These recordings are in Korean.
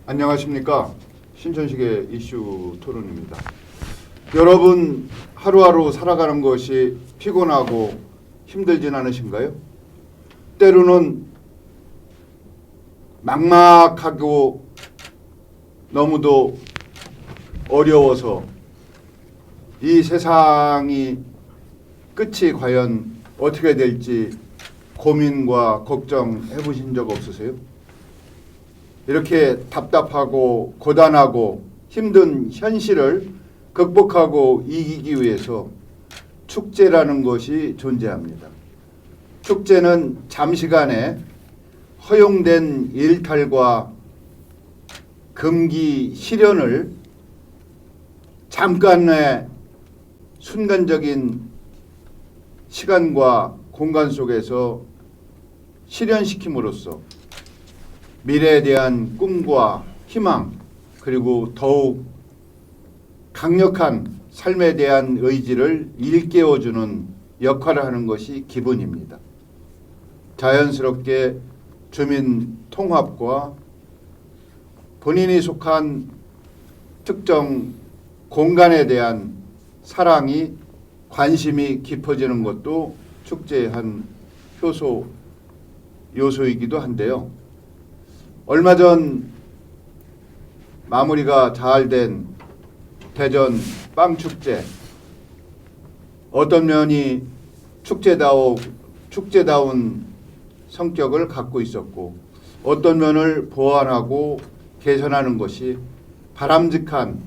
안녕하십니까. 신천식의 이슈 토론입니다. 여러분 하루하루 살아가는 것이 피곤하고 힘들진 않으신가요? 때로는 막막하고 너무도 어려워서 이 세상이 끝이 과연 어떻게 될지 고민과 걱정해 보신 적 없으세요? 이렇게 답답하고 고단하고 힘든 현실을 극복하고 이기기 위해서 축제라는 것이 존재합니다. 축제는 잠시간의 허용된 일탈과 금기 실현을 잠깐의 순간적인 시간과 공간 속에서 실현시킴으로써 미래에 대한 꿈과 희망, 그리고 더욱 강력한 삶에 대한 의지를 일깨워주는 역할을 하는 것이 기본입니다. 자연스럽게 주민 통합과 본인이 속한 특정 공간에 대한 사랑이, 관심이 깊어지는 것도 축제의 한 요소이기도 한데요. 얼마 전 마무리가 잘 된 대전 빵축제, 어떤 면이 축제다운 성격을 갖고 있었고 어떤 면을 보완하고 개선하는 것이 바람직한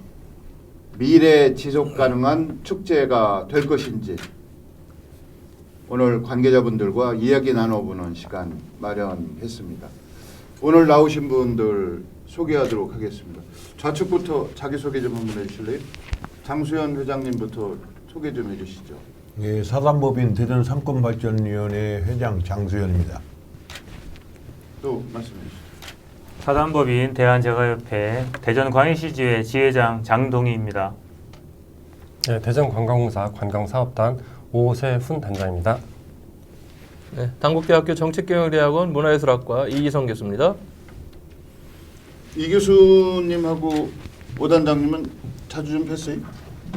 미래 지속 가능한 축제가 될 것인지 오늘 관계자분들과 이야기 나눠보는 시간 마련했습니다. 오늘 나오신 분들 소개하도록 하겠습니다. 좌측부터 자기소개 좀 한번 해주실래요? 장수현 회장님부터 소개 좀 해주시죠. 예, 사단법인 대전상권발전위원회 회장 장수현입니다. 또 말씀해 주시죠. 사단법인 대한제과협회 대전광역시지회 지회장 장동희입니다. 네, 대전관광공사 관광사업단 오세훈 단장입니다. 네, 당국대학교 정책경영대학원 문화예술학과 이희성 교수입니다. 이 교수님하고 오 단장님은 자주 좀 뵀어요?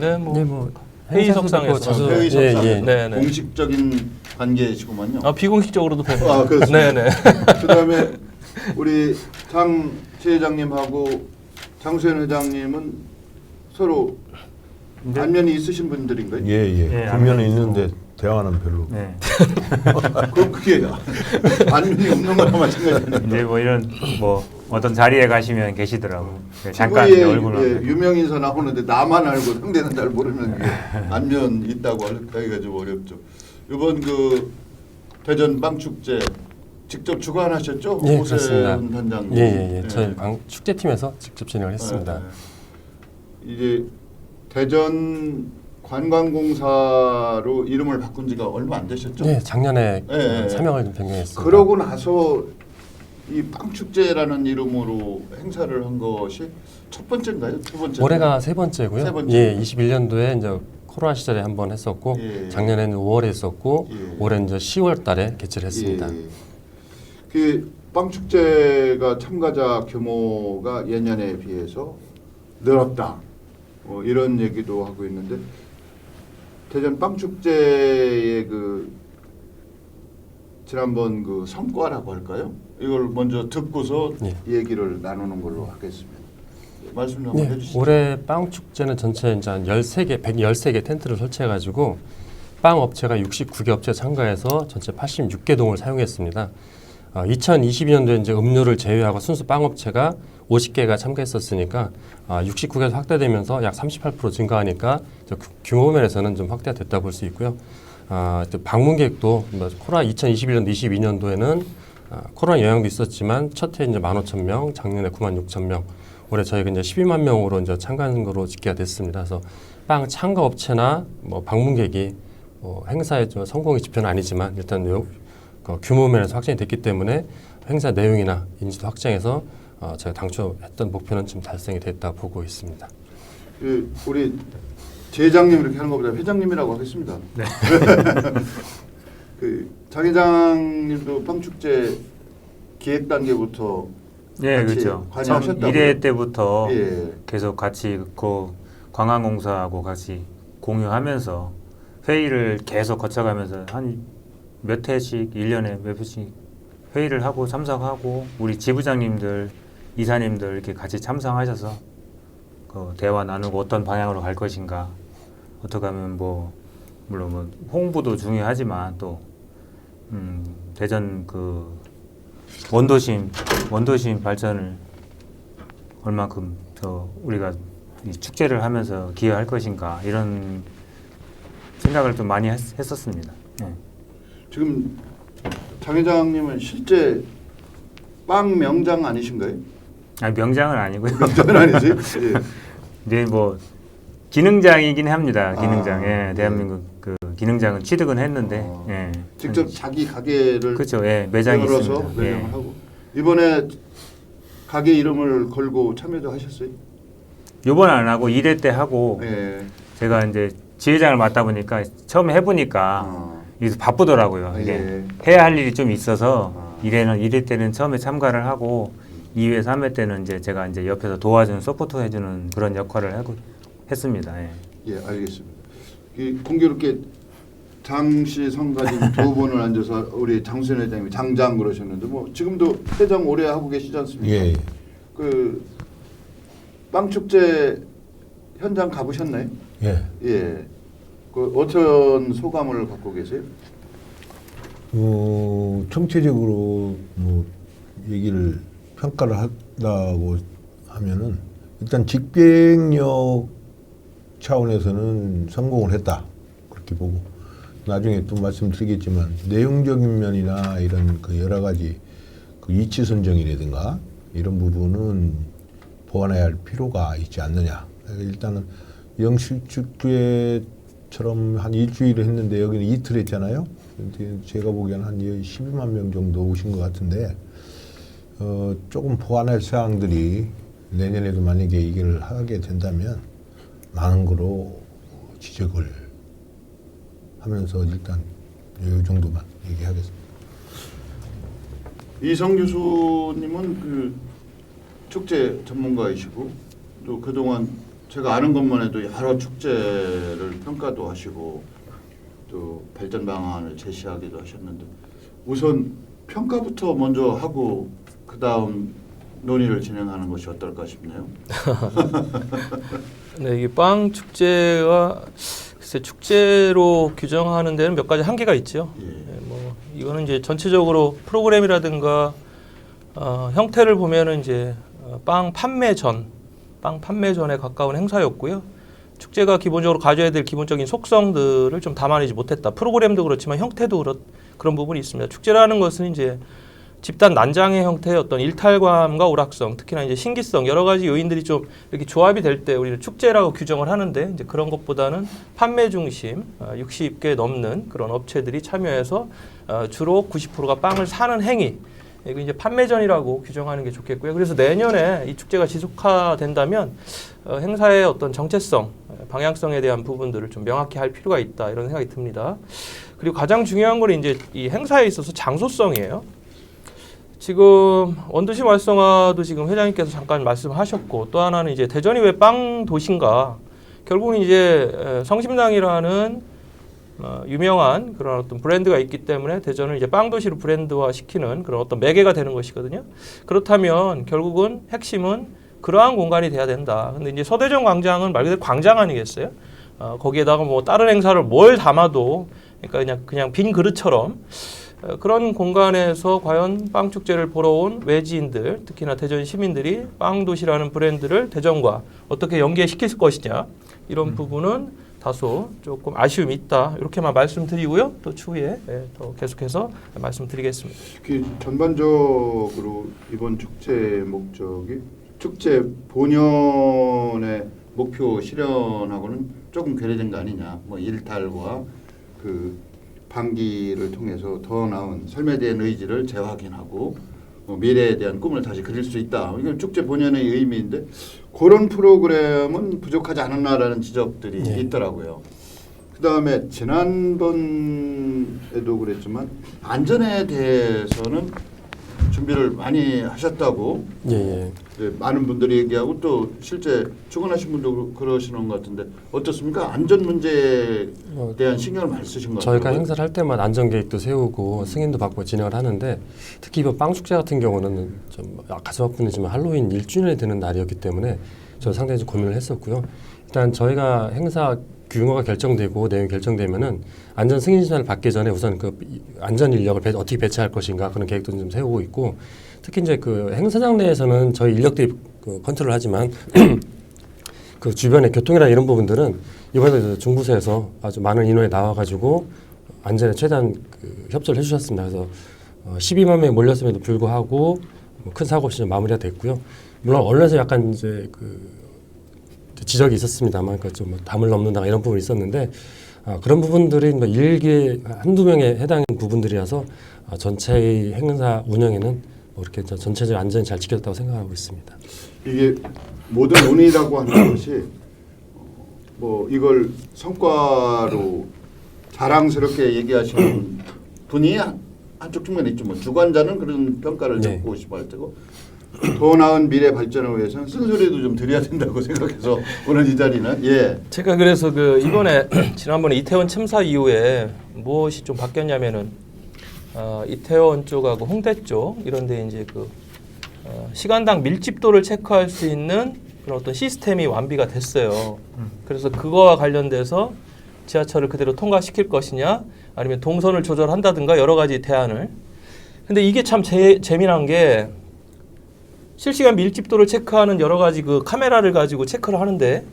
네, 뭐 회의석상에서 자주 회의석상 네, 네. 공식적인 관계시구만요. 아, 비공식적으로도 뵈고. 아, 그렇습니다. 네, 네. 그다음에 우리 장 지회장님하고 장수현 회장님은 서로 안면이 있으신 분들인가요? 예, 예, 분면은 있는데 대화는 별로. 네. 그럼 그게 안면이 없는 거랑 마찬가지네요. 이제 뭐 이런 뭐 어떤 자리에 가시면 계시더라고. 잠깐 TV에 얼굴을. 유명 인사 나오는데 나만 알고 상대는 잘 모르면 그게 안면 있다고 하기가 좀 어렵죠. 이번 그 대전 빵축제 직접 주관하셨죠? 예, 오세훈 그렇습니다. 단장님. 예. 저희 축제팀에서 직접 진행을 했습니다. 이제 대전 관광공사로 이름을 바꾼 지가 얼마 안 되셨죠? 네, 작년에 예. 사명을 좀 변경했습니다. 그러고 나서 이 빵축제라는 이름으로 행사를 한 것이 첫 번째인가요? 두 번째? 올해가 세 번째고요. 세 번째. 예, 21년도에 이제 코로나 시절에 한번 했었고 예. 작년에는 5월에 했었고 예. 올해는 이제 10월 달에 개최를 했습니다. 예. 그 빵축제가 참가자 규모가 예년에 비해서 늘었다. 이런 얘기도 하고 있는데 대전 빵축제의 그 지난번 그 성과라고 할까요? 이걸 먼저 듣고서 예. 얘기를 나누는 걸로 하겠습니다. 말씀 좀 한번 네, 해주시죠. 올해 빵 축제는 전체 이제 한 113개 텐트를 설치해가지고 빵 업체가 69개 업체 참가해서 전체 86개 동을 사용했습니다. 2022년도에 이제 음료를 제외하고 순수 빵 업체가 50개가 참가했었으니까 69개에서 확대되면서 약 38% 증가하니까 규모 면에서는 좀 확대가 됐다 볼 수 있고요. 방문객도 코로나 2021년도, 22년도에는 코로나 영향도 있었지만 첫해 이제 15,000명, 작년에 96,000명, 올해 저희가 이제 12만 명으로 이제 참가한 거로 집계가 됐습니다. 그래서 빵 참가 업체나 뭐 방문객이 행사의 좀 성공의 지표는 아니지만 일단 규모 면에서 확정이 됐기 때문에 행사 내용이나 인지도 확장해서 제가 당초 했던 목표는 지금 달성이 됐다 보고 있습니다. 우리 제장님 이렇게 하는 것보다 회장님이라고 하겠습니다. 네. 장 회장님도 빵축제 기획 단계부터 예, 같이 그렇죠. 관여하셨다고요? 1회 때부터 예. 계속 같이 그 관광공사하고 같이 공유하면서 회의를 계속 거쳐가면서 한 몇 회씩 1년에 몇 회씩 회의를 하고 참석하고 우리 지부장님들, 이사님들 이렇게 같이 참석하셔서 그 대화 나누고 어떤 방향으로 갈 것인가 어떻게 하면 뭐 물론 뭐 홍보도 중요하지만 또 대전 그 원도심 발전을 얼만큼 더 우리가 이 축제를 하면서 기여할 것인가 이런 생각을 좀 많이 했었습니다. 예. 지금 장 회장님은 실제 빵 명장 아니신가요? 아니, 명장은 아니고요. 명장은 아니지? 예. 이제 뭐 기능장이긴 합니다. 기능장. 아, 예, 대한민국 그 기능장은 취득은 했는데 예. 직접 자기 가게를 그렇죠. 예, 매장이 열어서 있습니다. 매장을 예. 하고 이번에 가게 이름을 걸고 참여도 하셨어요? 요번 안 하고 1회 때 하고 예. 제가 이제 지회장을 맡다 보니까 처음에 해보니까 이게 바쁘더라고요. 이게 예. 해야 할 일이 좀 있어서 아. 1회 때는 처음에 참가를 하고 2회, 3회 때는 이제 제가 이제 옆에서 도와주는 서포트 해주는 그런 역할을 하고 했습니다. 예. 예, 알겠습니다. 공교롭게 장씨 성가진 두 분을 앉아서 우리 장수현 회장님이 장장 그러셨는데 뭐 지금도 회장 오래 하고 계시지 않습니까? 예. 그 빵축제 현장 가보셨나요? 예. 예. 그 어떤 소감을 갖고 계세요? 총체적으로 뭐 얘기를 평가를 한다고 하면은 일단 직병력 차원에서는 성공을 했다 그렇게 보고 나중에 또 말씀드리겠지만 내용적인 면이나 이런 그 여러 가지 그 위치 선정이라든가 이런 부분은 보완해야 할 필요가 있지 않느냐. 일단은 영실축제처럼 한 일주일을 했는데 여기는 이틀 했잖아요. 근데 제가 보기에는 한 12만 명 정도 오신 것 같은데 조금 보완할 사항들이 내년에도 만약에 이걸 하게 된다면 많은 거로 지적을 하면서 일단 이 정도만 얘기하겠습니다. 이성 교수님은 그 축제 전문가이시고 또 그동안 제가 아는 것만 해도 여러 축제를 평가도 하시고 또 발전 방안을 제시하기도 하셨는데 우선 평가부터 먼저 하고 그 다음 논의를 진행하는 것이 어떨까 싶네요. 네, 이게 빵 축제가 글쎄 축제로 규정하는 데는 몇 가지 한계가 있죠. 예. 네, 뭐 이거는 이제 전체적으로 프로그램이라든가 형태를 보면은 이제 빵 판매 전에 가까운 행사였고요. 축제가 기본적으로 가져야 될 기본적인 속성들을 좀 담아내지 못했다. 프로그램도 그렇지만 형태도 그런 부분이 있습니다. 축제라는 것은 이제 집단 난장의 형태의 어떤 일탈감과 오락성, 특히나 이제 신기성 여러 가지 요인들이 좀 이렇게 조합이 될 때 우리는 축제라고 규정을 하는데 이제 그런 것보다는 판매 중심 60개 넘는 그런 업체들이 참여해서 주로 90%가 빵을 사는 행위. 이거 이제 판매전이라고 규정하는 게 좋겠고요. 그래서 내년에 이 축제가 지속화된다면 행사의 어떤 정체성, 방향성에 대한 부분들을 좀 명확히 할 필요가 있다 이런 생각이 듭니다. 그리고 가장 중요한 건 이제 이 행사에 있어서 장소성이에요. 지금 원도심 활성화도 지금 회장님께서 잠깐 말씀하셨고 또 하나는 이제 대전이 왜 빵 도시인가? 결국은 이제 성심당이라는 유명한 그런 어떤 브랜드가 있기 때문에 대전을 이제 빵 도시로 브랜드화 시키는 그런 어떤 매개가 되는 것이거든요. 그렇다면 결국은 핵심은 그러한 공간이 돼야 된다. 근데 이제 서대전 광장은 말 그대로 광장 아니겠어요? 거기에다가 뭐 다른 행사를 뭘 담아도 그러니까 그냥 빈 그릇처럼 그런 공간에서 과연 빵 축제를 보러 온 외지인들, 특히나 대전 시민들이 빵 도시라는 브랜드를 대전과 어떻게 연계시킬 것이냐 이런 부분은 다소 조금 아쉬움이 있다 이렇게만 말씀드리고요. 또 추후에 더 계속해서 말씀드리겠습니다. 전반적으로 이번 축제 목적이 축제 본연의 목표 실현하고는 조금 괴리된 거 아니냐. 뭐 일탈과 그 반기를 통해서 더 나은 삶에 대한 의지를 재확인하고 미래에 대한 꿈을 다시 그릴 수 있다. 이건 축제 본연의 의미인데 그런 프로그램은 부족하지 않았나라는 지적들이 있더라고요. 그다음에 지난번에도 그랬지만 안전에 대해서는 준비를 많이 하셨다고 예. 많은 분들이 얘기하고 또 실제 출근하신 분도 그러시는 것 같은데 어떻습니까? 안전 문제에 대한 신경을 많이 쓰신 것 같아요. 저희가 행사를 할 때마다 안전 계획도 세우고 승인도 받고 진행을 하는데 특히 이번 빵 축제 같은 경우는 좀 가슴 아프지만 할로윈 1주년이 되는 날이었기 때문에 저는 상당히 좀 고민을 했었고요. 일단 저희가 행사 규모가 결정되고 내용이 결정되면은 안전 승인 심사를 받기 전에 우선 그 안전 인력을 어떻게 배치할 것인가 그런 계획도 좀 세우고 있고 특히 이제 그 행사장 내에서는 저희 인력들이 그 컨트롤하지만 그 주변의 교통이나 이런 부분들은 이번에 중부서에서 아주 많은 인원이 나와가지고 안전에 최대한 그 협조를 해주셨습니다. 그래서 12만 명이 몰렸음에도 불구하고 큰 사고 없이 좀 마무리가 됐고요. 물론 언론에서 약간 이제 그 지적이 있었습니다만 좀 담을 넘는다 이런 부분이 있었는데 그런 부분들이 뭐 일개 한두 명에 해당하는 부분들이라서 전체의 행사 운영에는 뭐 이렇게 전체적 안전이 잘 지켜졌다고 생각하고 있습니다. 이게 모든 논의라고 하는 것이 뭐 이걸 성과로 자랑스럽게 얘기하시는 분이 한쪽 측면에 있죠. 뭐 주관자는 그런 평가를 네. 듣고 싶어 할 테고 더 나은 미래 발전을 위해서는 쓴소리도 좀 드려야 된다고 생각해서 오늘 이 자리는 제가 그래서 그 이번에 지난번에 이태원 참사 이후에 무엇이 좀 바뀌었냐면은 이태원 쪽하고 홍대 쪽 이런데 이제 그 시간당 밀집도를 체크할 수 있는 그런 어떤 시스템이 완비가 됐어요. 그래서 그거와 관련돼서 지하철을 그대로 통과시킬 것이냐 아니면 동선을 조절한다든가 여러 가지 대안을. 근데 이게 참 재미난 게 실시간 밀집도를 체크하는 여러 가지 그 카메라를 가지고 체크를 하는데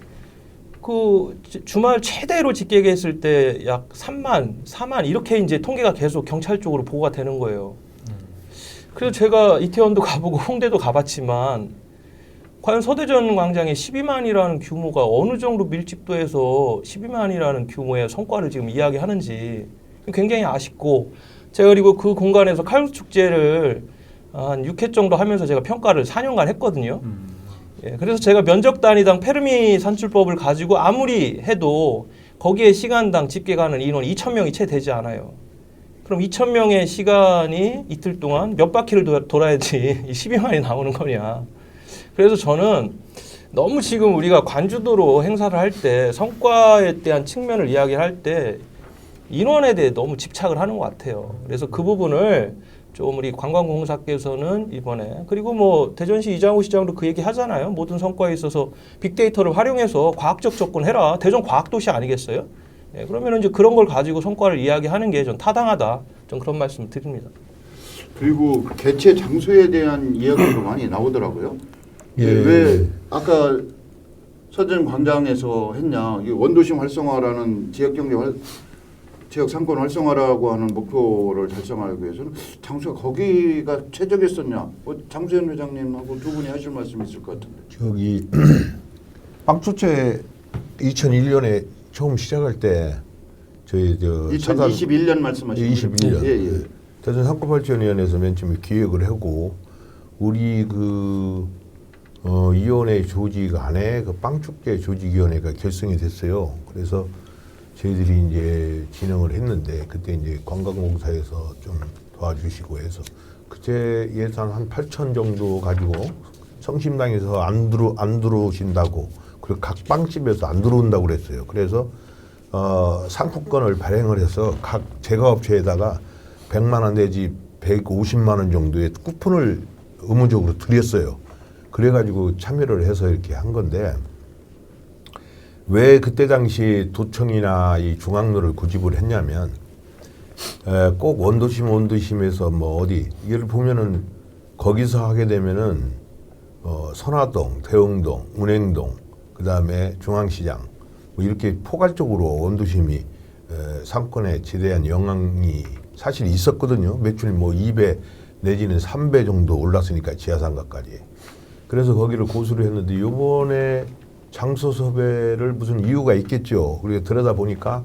그 주말 최대로 집계했을 때 약 3만, 4만 이렇게 이제 통계가 계속 경찰 쪽으로 보고가 되는 거예요. 그래서 제가 이태원도 가보고 홍대도 가봤지만 과연 서대전 광장에 12만이라는 규모가 어느 정도 밀집도에서 12만이라는 규모의 성과를 지금 이야기하는지 굉장히 아쉽고 제가 그리고 그 공간에서 칼국수 축제를 한 6회 정도 하면서 제가 평가를 4년간 했거든요. 예, 그래서 제가 면적 단위당 페르미 산출법을 가지고 아무리 해도 거기에 시간당 집계 가는 인원이 2,000명이 채 되지 않아요. 그럼 2,000명의 시간이 이틀 동안 몇 바퀴를 돌아야지 12만이 나오는 거냐. 그래서 저는 너무 지금 우리가 관주도로 행사를 할 때 성과에 대한 측면을 이야기할 때 인원에 대해 너무 집착을 하는 것 같아요. 그래서 그 부분을 좀 우리 관광공사께서는 이번에 그리고 뭐 대전시 이장우 시장도 그 얘기 하잖아요. 모든 성과에 있어서 빅데이터를 활용해서 과학적 접근해라. 대전 과학도시 아니겠어요? 예, 그러면 이제 그런 걸 가지고 성과를 이야기하는 게 좀 타당하다. 좀 그런 말씀 드립니다. 그리고 개최 장소에 대한 이야기도 많이 나오더라고요. 왜 아까 서대전 광장에서 했냐? 이게 원도심 활성화라는 지역 상권 활성화라고 하는 목표를 달성하기 위해서는 장소가 거기가 최적이었었냐? 장수현 회장님하고 두 분이 하실 말씀 있을 것 같은데. 저기 빵축제 2001년에 처음 시작할 때 저희 2021년 말씀하시는 21년 예. 대전 상권발전위원회에서 맨 처음에 기획을 하고 우리 위원회 조직 안에 그 빵축제 조직위원회가 결성이 됐어요. 그래서 저희들이 이제 진행을 했는데 그때 이제 관광공사에서 좀 도와주시고 해서 그때 예산 한 8천 정도 가지고 성심당에서 안 들어오신다고 그리고 각 빵집에서 안 들어온다고 그랬어요. 그래서 상품권을 발행을 해서 각 제과업체에다가 100만 원 내지 150만 원 정도의 쿠폰을 의무적으로 드렸어요. 그래가지고 참여를 해서 이렇게 한 건데 왜 그때 당시 도청이나 이 중앙로를 구집을 했냐면 꼭 원도심에서 뭐 어디 이걸 보면은 거기서 하게 되면은 선화동, 대흥동, 운행동, 그 다음에 중앙시장 뭐 이렇게 포괄적으로 원도심이 상권에 지대한 영향이 사실 있었거든요. 매출이 뭐 2배 내지는 3배 정도 올랐으니까 지하상가까지. 그래서 거기를 고수를 했는데 이번에 장소 섭외를 무슨 이유가 있겠죠. 그리고 들여다 보니까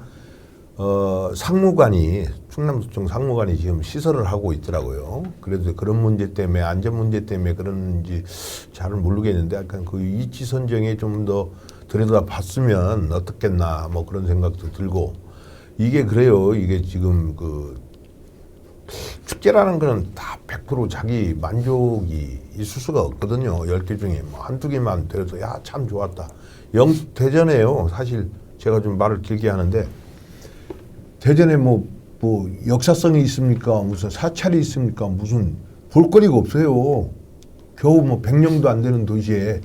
상무관이 충남도청 상무관이 지금 시설을 하고 있더라고요. 그래서 그런 문제 때문에 안전 문제 때문에 그런지 잘 모르겠는데 약간 그 위치 선정에 좀 더 들여다 봤으면 어떻겠나 뭐 그런 생각도 들고 이게 그래요. 이게 지금 그 축제 축제라는 거는 다 100% 자기 만족이 있을 수가 없거든요. 10개 중에 뭐 한두 개만 들어서 야, 참 좋았다. 대전에요. 사실 제가 좀 말을 길게 하는데 대전에 뭐 역사성이 있습니까? 무슨 사찰이 있습니까? 무슨 볼거리가 없어요. 겨우 뭐 100년도 안 되는 도시에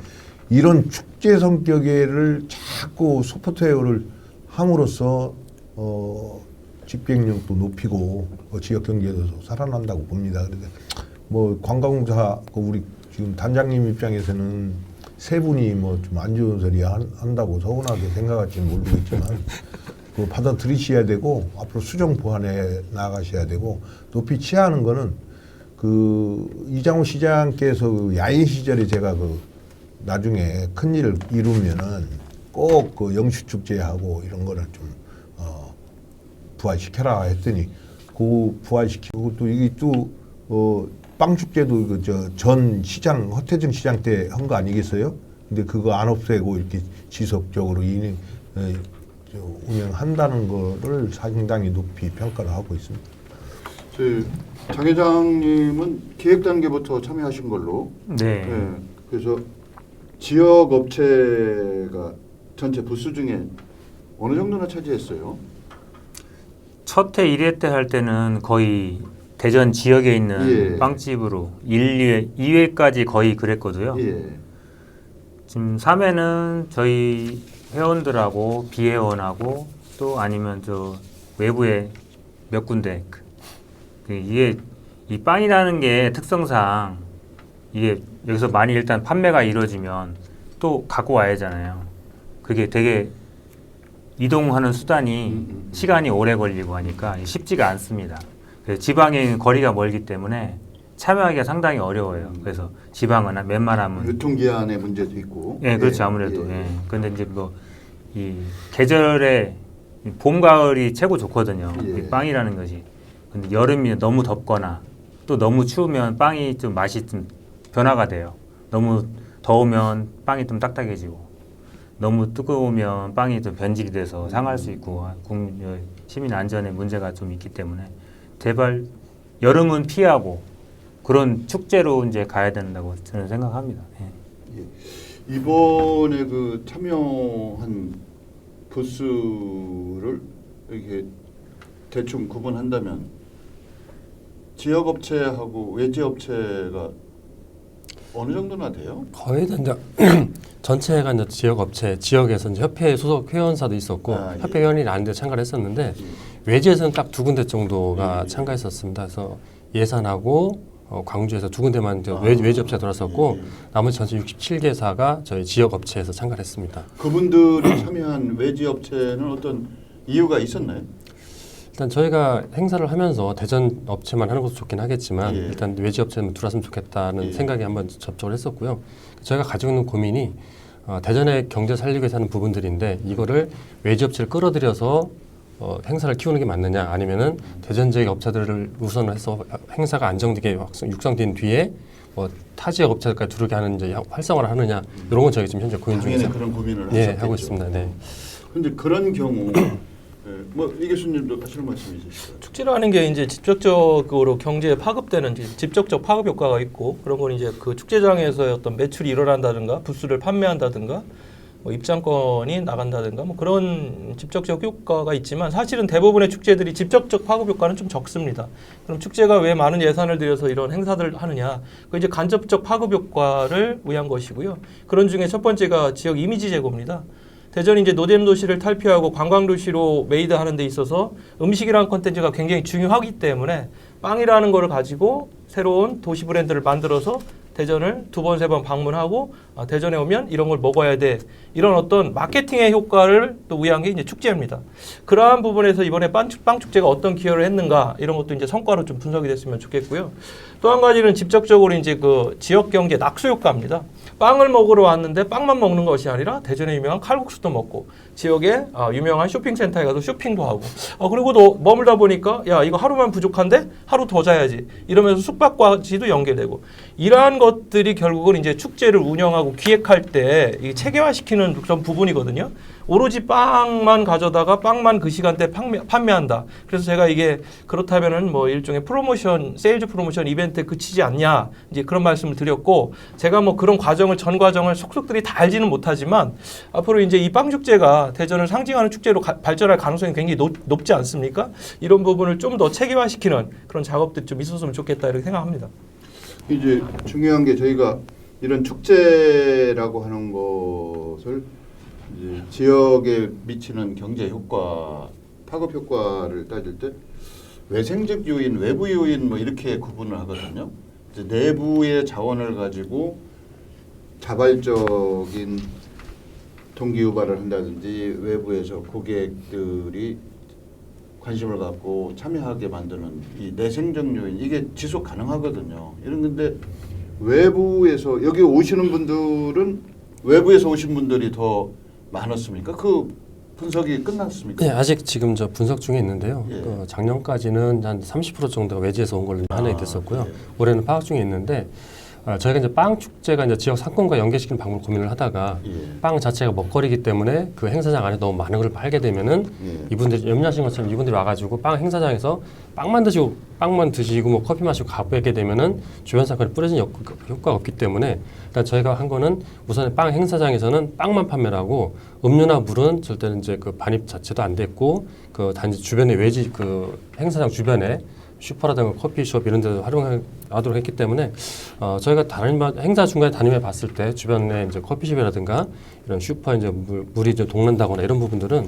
이런 축제 성격을 자꾸 소프트웨어를 함으로써 집객력도 높이고 지역 경제도 살아난다고 봅니다. 그런데 뭐 관광공사 우리 지금 단장님 입장에서는 세 분이 뭐 좀 안 좋은 소리 한다고 서운하게 생각할지는 모르겠지만 그 받아들이셔야 되고 앞으로 수정 보완해 나가셔야 되고 높이 취하는 거는 그 이장호 시장께서 그 야인 시절에 제가 그 나중에 큰 일을 이루면은 꼭 그 영슈축제하고 이런 거를 좀 부활시켜라 했더니 그 부활시키고 또 이게 또 빵축제도 그 전 시장 허태정 시장 때 한 거 아니겠어요? 근데 그거 안 없애고 이렇게 지속적으로 운영한다는 거를 상당히 높이 평가를 하고 있습니다. 장 회장님은 기획 단계부터 참여하신 걸로. 네. 그래서 지역 업체가 전체 부스 중에 어느 정도나 차지했어요? 첫 해 1회 때 할 때는 거의 대전 지역에 있는 예. 빵집으로 1, 2회까지 거의 그랬거든요. 예. 지금 3회는 저희 회원들하고 비회원하고 또 아니면 저 외부에 몇 군데 이게 이 빵이라는 게 특성상 이게 여기서 많이 일단 판매가 이루어지면 또 갖고 와야 하잖아요. 그게 되게 이동하는 수단이 시간이 오래 걸리고 하니까 쉽지가 않습니다. 그래서 지방에 거리가 멀기 때문에 참여하기가 상당히 어려워요. 그래서 지방은 웬만하면 유통기한의 문제도 있고. 예, 그렇죠. 아무래도. 예. 근데 이제 뭐 이 계절에 봄, 가을이 최고 좋거든요. 예. 이 빵이라는 것이. 근데 여름이 너무 덥거나 또 너무 추우면 빵이 좀 맛이 좀 변화가 돼요. 너무 더우면 빵이 좀 딱딱해지고 너무 뜨거우면 빵이 좀 변질이 돼서 상할 수 있고 시민 안전에 문제가 좀 있기 때문에 제발 여름은 피하고 그런 축제로 이제 가야 된다고 저는 생각합니다. 예. 이번에 그 참여한 부스를 이렇게 대충 구분한다면 지역 업체하고 외지 업체가 어느 정도나 돼요? 거의 다 이제 전체가 이제 지역 업체, 지역에서 이제 협회 소속 회원사도 있었고 아, 예. 협회 회원이 아닌데 참가를 했었는데 예. 외지에서는 딱 두 군데 정도가 예. 참가했었습니다. 그래서 예산하고 광주에서 두 군데만 이제 아, 외지 업체가 들어왔었고 예. 나머지 전체 67개사가 저희 지역 업체에서 참가를 했습니다. 그분들이 참여한 외지 업체는 어떤 이유가 있었나요? 일단 저희가 행사를 하면서 대전 업체만 하는 것도 좋긴 하겠지만 예. 일단 외지 업체는 들어왔으면 좋겠다는 예. 생각에 한번 접촉을 했었고요. 저희가 가지고 있는 고민이 대전의 경제 살리기 위해서 하는 부분들인데 이거를 외지 업체를 끌어들여서 행사를 키우는 게 맞느냐 아니면은 대전 지역 업체들을 우선을 해서 행사가 안정되게 육성된 뒤에 타 지역 업체까지 들어오게 하는 이제 활성화를 하느냐 이런 건 저희 지금 현재 고민 당연히 중에서 그런 고민을 하고 있습니다. 네. 그런데 그런 경우 뭐 이 교수님도 하시는 말씀이 있으실까요? 축제라는 게 이제 직접적으로 경제에 파급되는 직접적 파급 효과가 있고 그런 건 이제 그 축제장에서의 어떤 매출이 일어난다든가 부스를 판매한다든가 뭐 입장권이 나간다든가 뭐 그런 직접적 효과가 있지만 사실은 대부분의 축제들이 직접적 파급 효과는 좀 적습니다. 그럼 축제가 왜 많은 예산을 들여서 이런 행사들을 하느냐? 그 이제 간접적 파급 효과를 위한 것이고요. 그런 중에 첫 번째가 지역 이미지 제고입니다. 대전이 이제 노잼 도시를 탈피하고 관광 도시로 메이드하는 데 있어서 음식이라는 콘텐츠가 굉장히 중요하기 때문에 빵이라는 거를 가지고 새로운 도시 브랜드를 만들어서 대전을 두 번, 세 번 방문하고 대전에 오면 이런 걸 먹어야 돼. 이런 어떤 마케팅의 효과를 또 위한 게 이제 축제입니다. 그러한 부분에서 이번에 빵 축제가 어떤 기여를 했는가 이런 것도 이제 성과로 좀 분석이 됐으면 좋겠고요. 또 한 가지는 직접적으로 이제 그 지역 경제 낙수 효과입니다. 빵을 먹으러 왔는데 빵만 먹는 것이 아니라 대전에 유명한 칼국수도 먹고 지역에 유명한 쇼핑센터에 가서 쇼핑도 하고 그리고 또 머물다 보니까 야 이거 하루만 부족한데 하루 더 자야지 이러면서 숙박까지도 연계되고 이러한 것 이것들이 결국은 이제 축제를 운영하고 기획할 때 이게 체계화시키는 그런 부분이거든요. 오로지 빵만 가져다가 빵만 그 시간대 판매한다. 그래서 제가 이게 그렇다면은 뭐 일종의 프로모션, 세일즈 프로모션 이벤트에 그치지 않냐, 이제 그런 말씀을 드렸고, 제가 뭐 그런 전 과정을 속속들이 다 알지는 못하지만 앞으로 이제 이 빵 축제가 대전을 상징하는 축제로 발전할 가능성이 굉장히 높지 않습니까? 이런 부분을 좀 더 체계화시키는 그런 작업들이 좀 있었으면 좋겠다 이렇게 생각합니다. 이제 중요한 게 저희가 이런 축제라고 하는 것을 이제 지역에 미치는 경제 효과, 파급 효과를 따질 때 외생적 요인, 외부 요인 뭐 이렇게 구분을 하거든요. 이제 내부의 자원을 가지고 자발적인 동기 유발을 한다든지 외부에서 고객들이 관심을 갖고 참여하게 만드는 이 내생적 요인, 이게 지속 가능하거든요. 이런 건데 외부에서 여기 오시는 분들은 외부에서 오신 분들이 더 많았습니까? 그 분석이 끝났습니까? 네, 아직 지금 저 분석 중에 있는데요. 예. 작년까지는 한 30% 정도가 외지에서 온 걸로 한해 됐었고요. 예. 올해는 파악 중에 있는데 저희가 이제 빵 축제가 이제 지역 상권과 연계시키는 방법을 고민을 하다가 예. 빵 자체가 먹거리이기 때문에 그 행사장 안에 너무 많은 걸 팔게 되면은 예. 이분들이 염려하신 것처럼 이분들이 와가지고 빵 행사장에서 빵만 드시고 뭐 커피 마시고 가게 되면은 주변 상권에 뿌려진 효과가 없기 때문에 일단 저희가 한 거는 우선 빵 행사장에서는 빵만 판매를 하고 음료나 물은 절대로 이제 그 반입 자체도 안 됐고 그 단지 주변에 외지 그 행사장 주변에 슈퍼라든가 커피숍 이런 데서 활용하도록 했기 때문에 저희가 다른 행사 중간에 다니며 봤을 때 주변에 이제 커피숍이라든가 이런 슈퍼 이제 물이 좀 동난다거나 이런 부분들은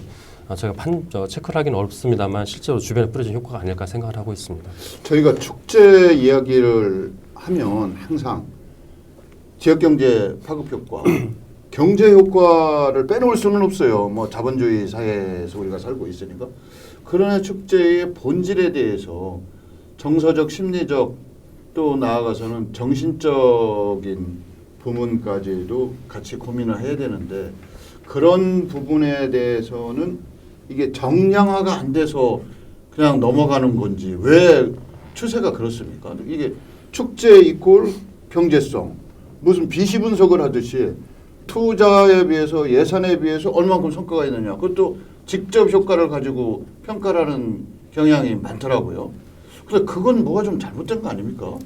저희가 체크를 하기는 어렵습니다만 실제로 주변에 뿌려진 효과가 아닐까 생각을 하고 있습니다. 저희가 축제 이야기를 하면 항상 지역경제 파급 효과, 경제 효과를 빼놓을 수는 없어요. 뭐 자본주의 사회에서 우리가 살고 있으니까. 그러나 축제의 본질에 대해서 정서적, 심리적, 또 나아가서는 정신적인 부분까지도 같이 고민을 해야 되는데 그런 부분에 대해서는 이게 정량화가 안 돼서 그냥 넘어가는 건지 왜 추세가 그렇습니까? 이게 축제 이꼴 경제성, 무슨 비시 분석을 하듯이 투자에 비해서 예산에 비해서 얼마큼 성과가 있느냐, 그것도 직접 효과를 가지고 평가라는 경향이 많더라고요. 그래서 그건 뭐가 좀 잘못된 거 아닙니까?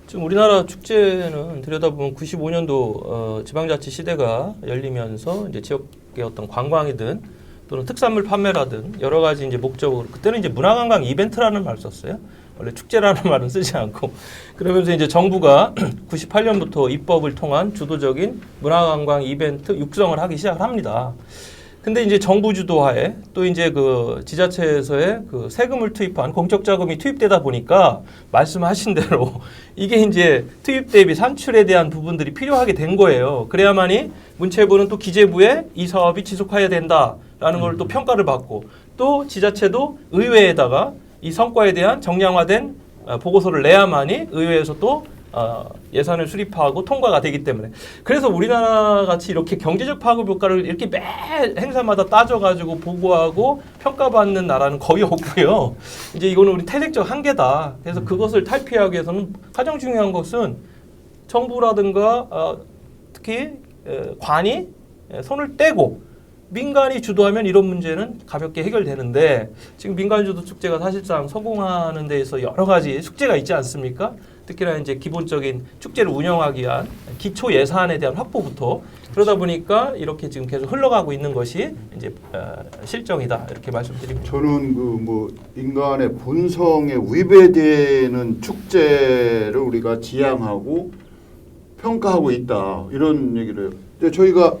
지금 우리나라 축제는 들여다보면 95년도 지방자치 시대가 열리면서 이제 지역의 어떤 관광이든 또는 특산물 판매라든 여러 가지 이제 목적으로, 그때는 이제 문화관광 이벤트라는 말을 썼어요. 원래 축제라는 말은 쓰지 않고. 그러면서 이제 정부가 98년부터 입법을 통한 주도적인 문화관광 이벤트 육성을 하기 시작을 합니다. 근데 이제 정부 주도하에 또 이제 그 지자체에서의 그 세금을 투입한 공적 자금이 투입되다 보니까 말씀하신 대로 이게 이제 투입 대비 산출에 대한 부분들이 필요하게 된 거예요. 그래야만이 문체부는 또 기재부에 이 사업이 지속해야 된다라는 걸 또 평가를 받고, 또 지자체도 의회에다가 이 성과에 대한 정량화된 보고서를 내야만이 의회에서 또 예산을 수립하고 통과가 되기 때문에, 그래서 우리나라 같이 이렇게 경제적 파급 효과를 이렇게 매 행사마다 따져가지고 보고하고 평가받는 나라는 거의 없고요. 이제 이거는 우리 태생적 한계다. 그래서 그것을 탈피하기 위해서는 가장 중요한 것은 정부라든가 특히 관이 손을 떼고 민간이 주도하면 이런 문제는 가볍게 해결되는데, 지금 민간 주도 축제가 사실상 성공하는 데에서 여러 가지 숙제가 있지 않습니까? 특히나 이제 기본적인 축제를 운영하기 위한 기초 예산에 대한 확보부터, 그러다 보니까 이렇게 지금 계속 흘러가고 있는 것이 이제 실정이다, 이렇게 말씀드립니다. 저는 그 뭐 인간의 본성에 위배되는 축제를 우리가 지향하고 평가하고 있다, 이런 얘기를 해요. 근데 저희가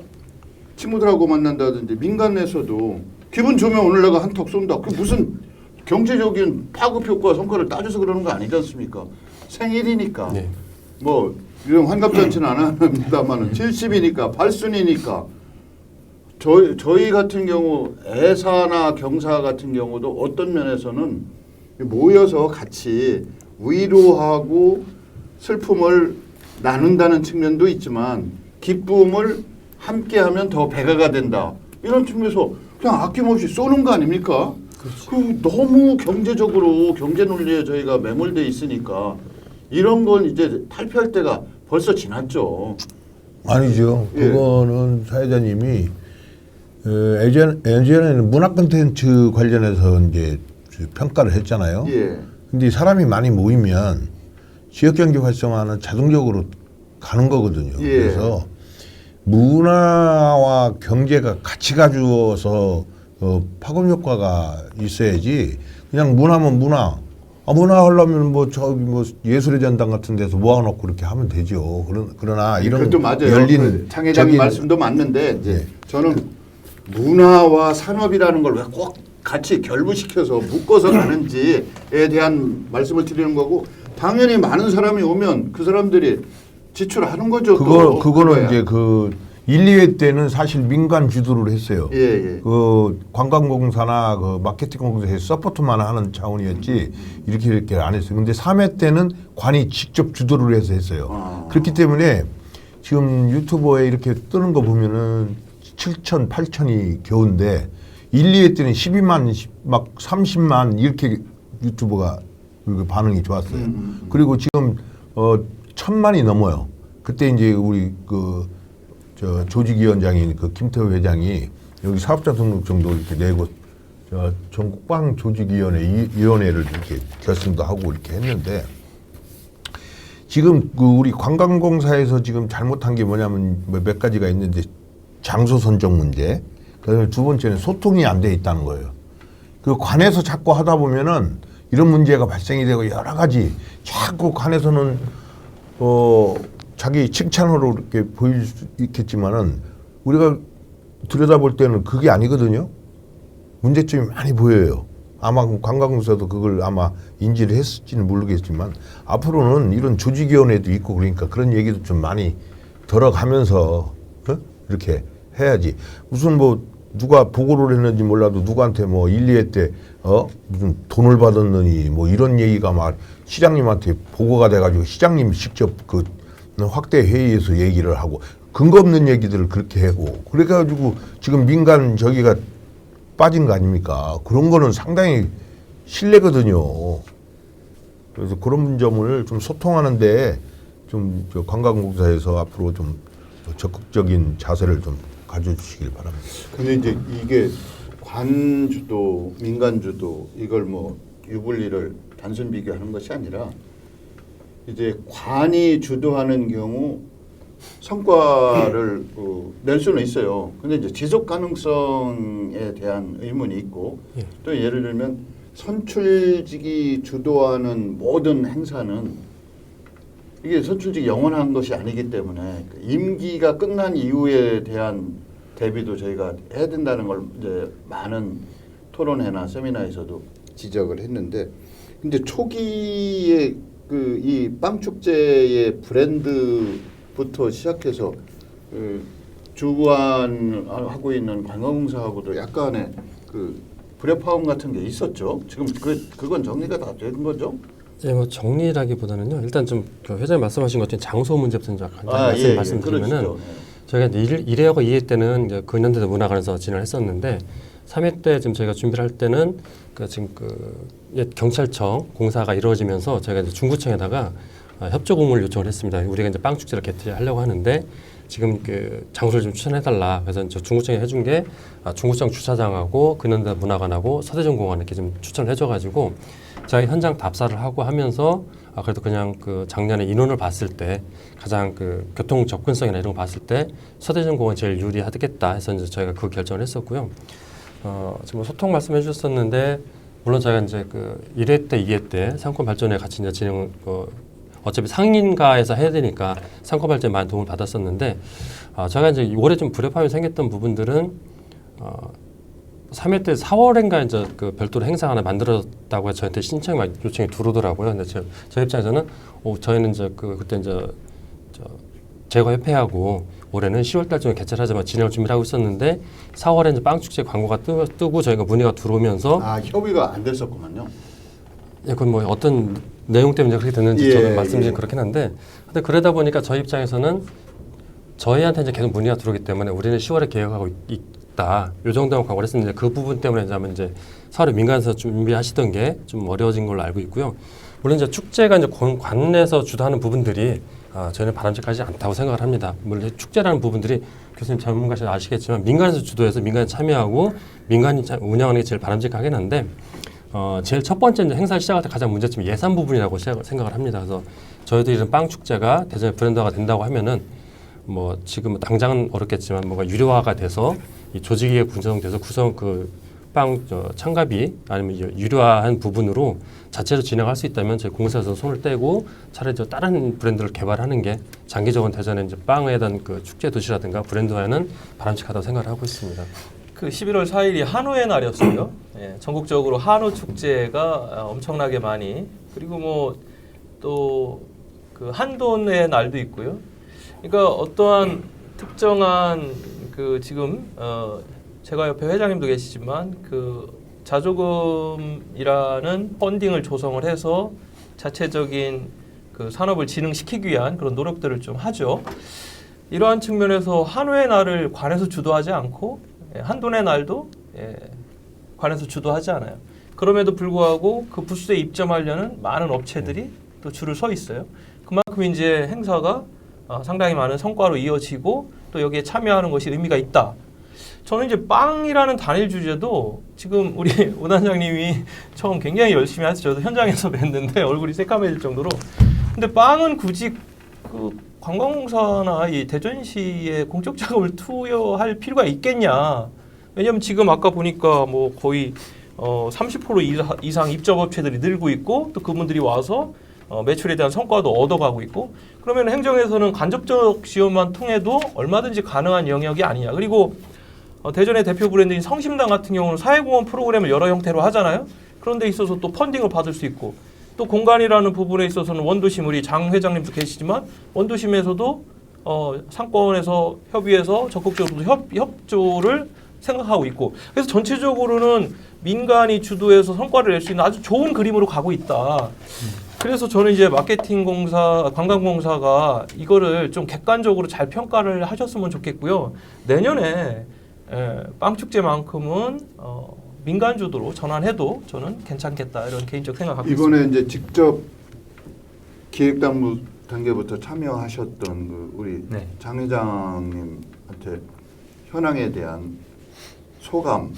친구들하고 만난다든지 민간에서도 기분 좋으면 오늘 내가 한턱 쏜다. 그 무슨 경제적인 파급 효과 성과를 따져서 그러는 거 아니지 않습니까? 생일이니까. 네. 뭐 이런 환갑잔치는 안 합니다만은 70이니까 8순이니까 저희 같은 경우 애사나 경사 같은 경우도 어떤 면에서는 모여서 같이 위로하고 슬픔을 나눈다는 측면도 있지만 기쁨을 함께하면 더 배가가 된다, 이런 측면에서 그냥 아낌없이 쏘는 거 아닙니까? 그 너무 경제적으로 경제 논리에 저희가 매몰돼 있으니까 이런 건 이제 탈피할 때가 벌써 지났죠. 아니죠. 예. 그거는 사회자님이 예전에는 문화 콘텐츠 관련해서 이제 평가를 했잖아요. 예. 근데 사람이 많이 모이면 지역 경제 활성화는 자동적으로 가는 거거든요. 예. 그래서 문화와 경제가 같이 가주어서 파급 효과가 있어야지. 그냥 문화면 문화. 문화 하려면 뭐 저기 뭐 예술의 전당 같은 데서 모아놓고 그렇게 하면 되죠. 그러나 이런 그것도 맞아요. 열린 그 장 회장님 말씀도 맞는데 이제 저는 문화와 산업이라는 걸 왜 꼭 같이 결부시켜서 묶어서 가는지에 대한 말씀을 드리는 거고, 당연히 많은 사람이 오면 그 사람들이 지출하는 거죠. 또. 그거는 그거야. 이제 그 1, 2회 때는 사실 민간 주도를 했어요. 예, 예. 그 관광공사나 그 마케팅 공사에서 서포트만 하는 차원이었지 이렇게 안 했어요. 근데 3회 때는 관이 직접 주도를 해서 했어요. 그렇기 때문에 지금 유튜버에 이렇게 뜨는 거 보면은 7천, 8천이 겨우인데 1, 2회 때는 12만, 막 30만 이렇게 유튜버가 반응이 좋았어요. 그리고 지금 1,000만이 넘어요. 그때 이제 우리 저 조직위원장인 그 김태호 회장이 여기 사업자 등록증도 이렇게 내고 전국빵 조직위원회를 이렇게 결성도 하고 이렇게 했는데, 지금 그 우리 관광공사에서 지금 잘못한 게 뭐냐면 몇 가지가 있는데, 장소 선정 문제, 그다음에 두 번째는 소통이 안 돼 있다는 거예요. 그 관에서 자꾸 하다 보면은 이런 문제가 발생이 되고 여러 가지 자꾸 관에서는 자기 칭찬으로 이렇게 보일 수 있겠지만은 우리가 들여다볼 때는 그게 아니거든요. 문제점이 많이 보여요. 아마 관광공사도 그걸 아마 인지를 했을지는 모르겠지만 앞으로는 이런 조직위원회도 있고 그러니까 그런 얘기도 좀 많이 들어가면서 이렇게 해야지. 무슨 뭐 누가 보고를 했는지 몰라도 누구한테 뭐 1, 2회 때 무슨 돈을 받았느니 뭐 이런 얘기가 막 시장님한테 보고가 돼가지고 시장님이 직접 그 확대 회의에서 얘기를 하고 근거 없는 얘기들을 그렇게 하고 그래가지고 지금 민간 저기가 빠진 거 아닙니까? 그런 거는 상당히 신뢰거든요. 그래서 그런 점을 좀 소통하는데 좀 관광공사에서 앞으로 좀 적극적인 자세를 좀 가져주시길 바랍니다. 근데 이제 이게 관주도 민간주도 이걸 뭐 유불리를 단순 비교하는 것이 아니라 이제 관이 주도하는 경우 성과를 낼 수는 있어요. 근데 이제 지속 가능성에 대한 의문이 있고, 또 예를 들면 선출직이 주도하는 모든 행사는 이게 선출직이 영원한 것이 아니기 때문에 임기가 끝난 이후에 대한 대비도 저희가 해야 된다는 걸 이제 많은 토론회나 세미나에서도 지적을 했는데, 근데 초기에 그 이 빵축제의 브랜드부터 시작해서 주관하고 있는 관광공사하고도 약간의 그 불협화음 같은 게 있었죠. 지금 그건 정리가 다 된 거죠? 예, 뭐 정리라기보다는요. 일단 좀 회장님 말씀하신 것 중에 장소 문제부터 좀 말씀드리면은 그러시죠. 저희가 1회하고 2회 때는 이제 근현대 문화관에서 진행을 했었는데 3회 때 지금 저희가 준비를 할 때는 지금 옛 경찰청 공사가 이루어지면서 저희가 이제 중구청에다가 협조 공문을 요청을 했습니다. 우리가 이제 빵 축제를 개최하려고 하는데 지금 그 장소를 좀 추천해달라. 그래서 저 중구청에 해준 게 중구청 주차장하고 근현대 문화관하고 서대전공원 이렇게 좀 추천을 해줘가지고 저희 현장 답사를 하고 하면서 그래도 그냥 그 작년에 인원을 봤을 때 가장 그 교통 접근성이나 이런 거 봤을 때 서대전공원 제일 유리하겠다 해서 이제 저희가 그 결정을 했었고요. 지금 소통 말씀해 주셨었는데 물론 저희가 이제 그 1회 때, 2회 때 상권 발전에 같이 이제 진행 어차피 상인가에서 해야 되니까 상권 발전에 많은 도움을 받았었는데 저희가 이제 올해 좀 불협화음이 생겼던 부분들은 3회 때 4월인가 이제 그 별도로 행사 하나 만들었다고 해서 저한테 요청이 들어오더라고요. 근데 저희 입장에서는 저희는 이제 그때 이제 제과협회하고 올해는 10월 달쯤에 개최를 하자마자 진행을 준비를 하고 있었는데 4월에 이제 빵축제 광고가 뜨고 저희가 문의가 들어오면서 협의가 안 됐었구만요. 예, 그건 뭐 어떤 내용 때문에 그렇게 됐는지 저는 말씀드리긴 그렇긴 한데 근데 그러다 보니까 저희 입장에서는 저희한테 이제 계속 문의가 들어오기 때문에 우리는 10월에 계획하고 있다. 요 정도만 광고를 했었는데 그 부분 때문에 이제 4월에 민간에서 준비하시던 게 좀 어려워진 걸로 알고 있고요. 물론 이제 축제가 이제 관내에서 주도하는 부분들이 저희는 바람직하지 않다고 생각을 합니다. 물론 축제라는 부분들이 교수님 전문가셔서 아시겠지만 민간에서 주도해서 민간이 참여하고 민간이 운영하는 게 제일 바람직하긴 한데 제일 첫 번째 이제 행사를 시작할 때 가장 문제점이 예산 부분이라고 생각을 합니다. 그래서 저희도 이런 빵 축제가 대전의 브랜드화가 된다고 하면은 뭐 지금 당장은 어렵겠지만 뭔가 유료화가 돼서 이 조직이 구성돼서 빵 참가비 아니면 유료화한 부분으로 자체로 진행할 수 있다면 저희 공사에서 손을 떼고 차라리 다른 브랜드를 개발하는 게 장기적인 대전에 이제 빵에 대한 그 축제 도시라든가 브랜드화에는 바람직하다고 생각을 하고 있습니다. 그 11월 4일이 한우의 날이었어요. 예, 전국적으로 한우 축제가 엄청나게 많이 그리고 뭐 또 그 한돈의 날도 있고요. 그러니까 어떠한 특정한 그 지금 제가 옆에 회장님도 계시지만 그 자조금이라는 펀딩을 조성을 해서 자체적인 그 산업을 진흥시키기 위한 그런 노력들을 좀 하죠. 이러한 측면에서 한우의 날을 관에서 주도하지 않고 한돈의 날도 관에서 주도하지 않아요. 그럼에도 불구하고 그 부스에 입점하려는 많은 업체들이 또 줄을 서 있어요. 그만큼 이제 행사가 상당히 많은 성과로 이어지고 또 여기에 참여하는 것이 의미가 있다. 저는 이제 빵이라는 단일 주제도 지금 우리 오 단장님이 처음 굉장히 열심히 하셔서 저도 현장에서 뵀는데 얼굴이 새까매질 정도로. 근데 빵은 굳이 그 관광공사나 이 대전시에 공적 자금을 투여할 필요가 있겠냐? 왜냐하면 지금 아까 보니까 뭐 거의 30% 이상 입점업체들이 늘고 있고 또 그분들이 와서 매출에 대한 성과도 얻어가고 있고 그러면 행정에서는 간접적 지원만 통해도 얼마든지 가능한 영역이 아니냐. 그리고 대전의 대표 브랜드인 성심당 같은 경우는 사회공헌 프로그램을 여러 형태로 하잖아요. 그런 데 있어서 또 펀딩을 받을 수 있고 또 공간이라는 부분에 있어서는 원도심 우리 장 회장님도 계시지만 원도심에서도 상권에서 협의해서 적극적으로 협조를 생각하고 있고 그래서 전체적으로는 민간이 주도해서 성과를 낼 수 있는 아주 좋은 그림으로 가고 있다. 그래서 저는 이제 마케팅 공사, 관광공사가 이거를 좀 객관적으로 잘 평가를 하셨으면 좋겠고요. 내년에 빵축제만큼은 민간 주도로 전환해도 저는 괜찮겠다 이런 개인적 생각 갖고 있습니다. 이번에 이제 직접 기획당부 단계부터 참여하셨던 그 우리 네. 장 회장님한테 현황에 대한 소감을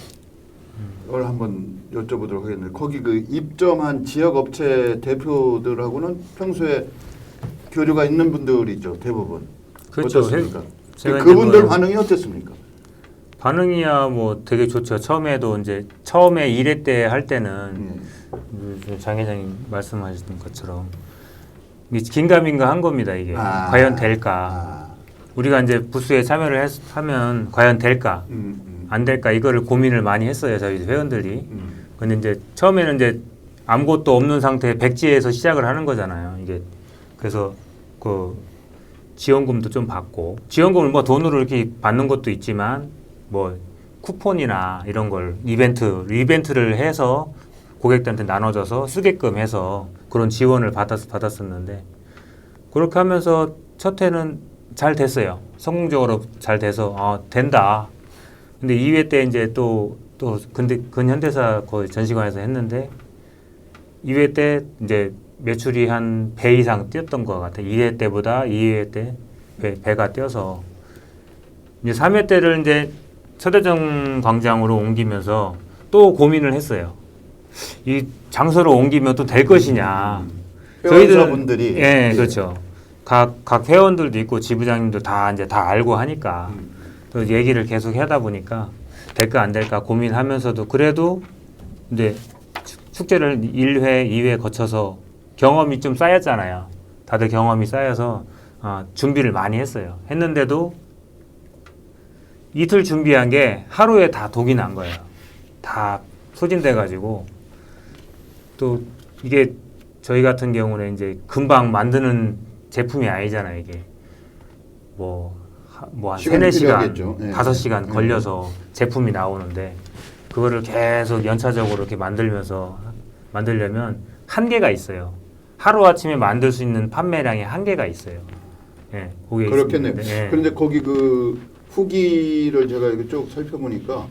한번 여쭤보도록 하겠는데 거기 그 입점한 지역 업체 대표들하고는 평소에 교류가 있는 분들이죠 대부분. 그렇죠. 어떻습니까? 제가 그분들 이제 반응이 어땠습니까? 반응이야 뭐 되게 좋죠. 처음에도 이제 처음에 1회 때 할 때는 장 회장님 말씀하셨던 것처럼 긴가민가 한 겁니다. 이게 과연 될까? 우리가 이제 부스에 참여를 하면 과연 될까? 안 될까? 이거를 고민을 많이 했어요. 저희 회원들이. 근데 이제 처음에는 이제 아무것도 없는 상태에 백지에서 시작을 하는 거잖아요. 이게 그래서 그 지원금도 좀 받고 지원금을 뭐 돈으로 이렇게 받는 것도 있지만 뭐 쿠폰이나 이런 걸 이벤트를 해서 고객들한테 나눠줘서 쓰게끔 해서 그런 지원을 받았었는데 그렇게 하면서 첫 해는 잘 됐어요. 성공적으로 잘 돼서 된다. 근데 2회 때 이제 또 근데 근현대사 거의 전시관에서 했는데 2회 때 이제 매출이 한 배 이상 뛰었던 것 같아요. 1회 때보다 2회 때 배가 뛰어서 이제 3회 때를 이제 서대전 광장으로 옮기면서 또 고민을 했어요. 이 장소로 옮기면 또 될 것이냐. 회원사분들이 예, 그렇죠. 각 회원들도 있고 지부장님도 다 이제 다 알고 하니까 또 얘기를 계속 하다 보니까 될까 안 될까 고민하면서도 그래도 이제 축제를 1회, 2회 거쳐서 경험이 좀 쌓였잖아요. 다들 경험이 쌓여서 준비를 많이 했어요. 했는데도 이틀 준비한 게 하루에 다 독이 난 거예요. 다 소진돼 가지고 또 이게 저희 같은 경우는 이제 금방 만드는 제품이 아니잖아요. 이게 한 시간이 3-4시간, 필요하겠죠. 예. 5시간 걸려서 제품이 나오는데 그거를 계속 연차적으로 이렇게 만들려면 한계가 있어요. 하루아침에 만들 수 있는 판매량의 한계가 있어요. 예, 그게 그렇겠네요. 있습니다. 예. 그런데 거기 그 후기를 제가 이렇게 쭉 살펴보니까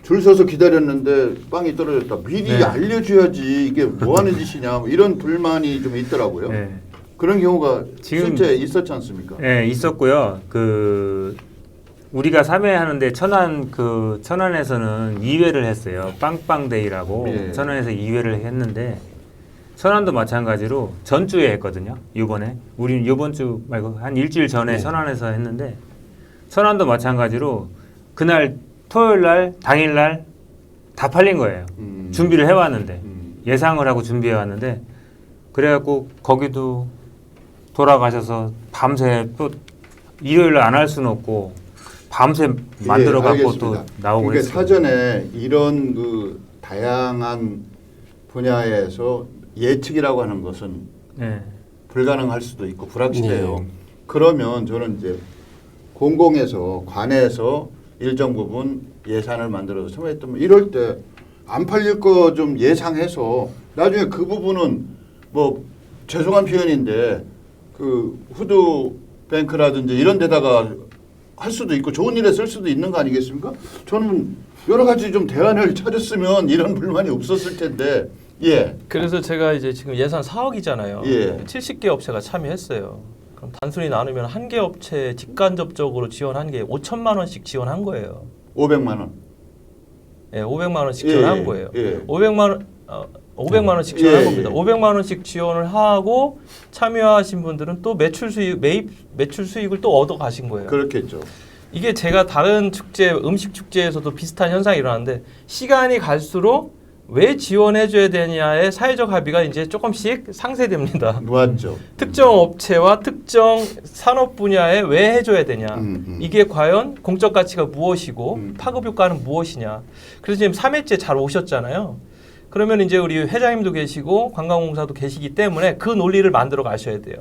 줄 서서 기다렸는데 빵이 떨어졌다. 미리 네. 알려줘야지 이게 뭐 하는 짓이냐 뭐 이런 불만이 좀 있더라고요. 네. 그런 경우가 지금- 실제 있었지 않습니까? 네, 있었고요. 우리가 3회 하는데 천안에서는 2회를 했어요. 빵빵데이라고 예. 천안에서 2회를 했는데 천안도 마찬가지로 전주에 했거든요. 이번에 우리는 이번 주 말고 한 일주일 전에 네. 천안에서 했는데 천안도 마찬가지로 그날 토요일 날 당일 날 다 팔린 거예요. 준비를 해왔는데 예상을 하고 준비해 왔는데 그래갖고 거기도 돌아가셔서 밤새 또 일요일 날 안 할 수는 없고 밤새 만들어 갖고 또 알겠습니다. 나오고 그러니까 했어요. 사전에 이런 다양한 분야에서 예측이라고 하는 것은 네. 불가능할 수도 있고 불확실해요. 네. 그러면 저는 이제 공공에서 관에서 일정 부분 예산을 만들어서 처음했던 이럴 때 안 팔릴 거 좀 예상해서 나중에 그 부분은 뭐 죄송한 표현인데 그 후드 뱅크라든지 이런 데다가 할 수도 있고 좋은 일에 쓸 수도 있는 거 아니겠습니까? 저는 여러 가지 좀 대안을 찾았으면 이런 불만이 없었을 텐데 예. 그래서 제가 이제 지금 예산 4억이잖아요. 예. 70개 업체가 참여했어요. 그럼 단순히 나누면 한 개 업체 직간접적으로 지원한 게 5천만 원씩 지원한 거예요. 500만 원. 예, 500만 원씩 예, 지원한 거예요. 예. 500만 원씩 지원한 예, 겁니다. 예. 500만 원씩 지원을 하고 참여하신 분들은 또 매출 수익을 또 얻어 가신 거예요. 그렇겠죠. 이게 제가 다른 축제, 음식 축제에서도 비슷한 현상이 일어나는데 시간이 갈수록 왜 지원해줘야 되냐의 사회적 합의가 이제 조금씩 상쇄됩니다. 맞죠. 특정 업체와 특정 산업 분야에 왜 해줘야 되냐. 이게 과연 공적 가치가 무엇이고 파급 효과는 무엇이냐. 그래서 지금 3회째 잘 오셨잖아요. 그러면 이제 우리 회장님도 계시고 관광공사도 계시기 때문에 그 논리를 만들어 가셔야 돼요.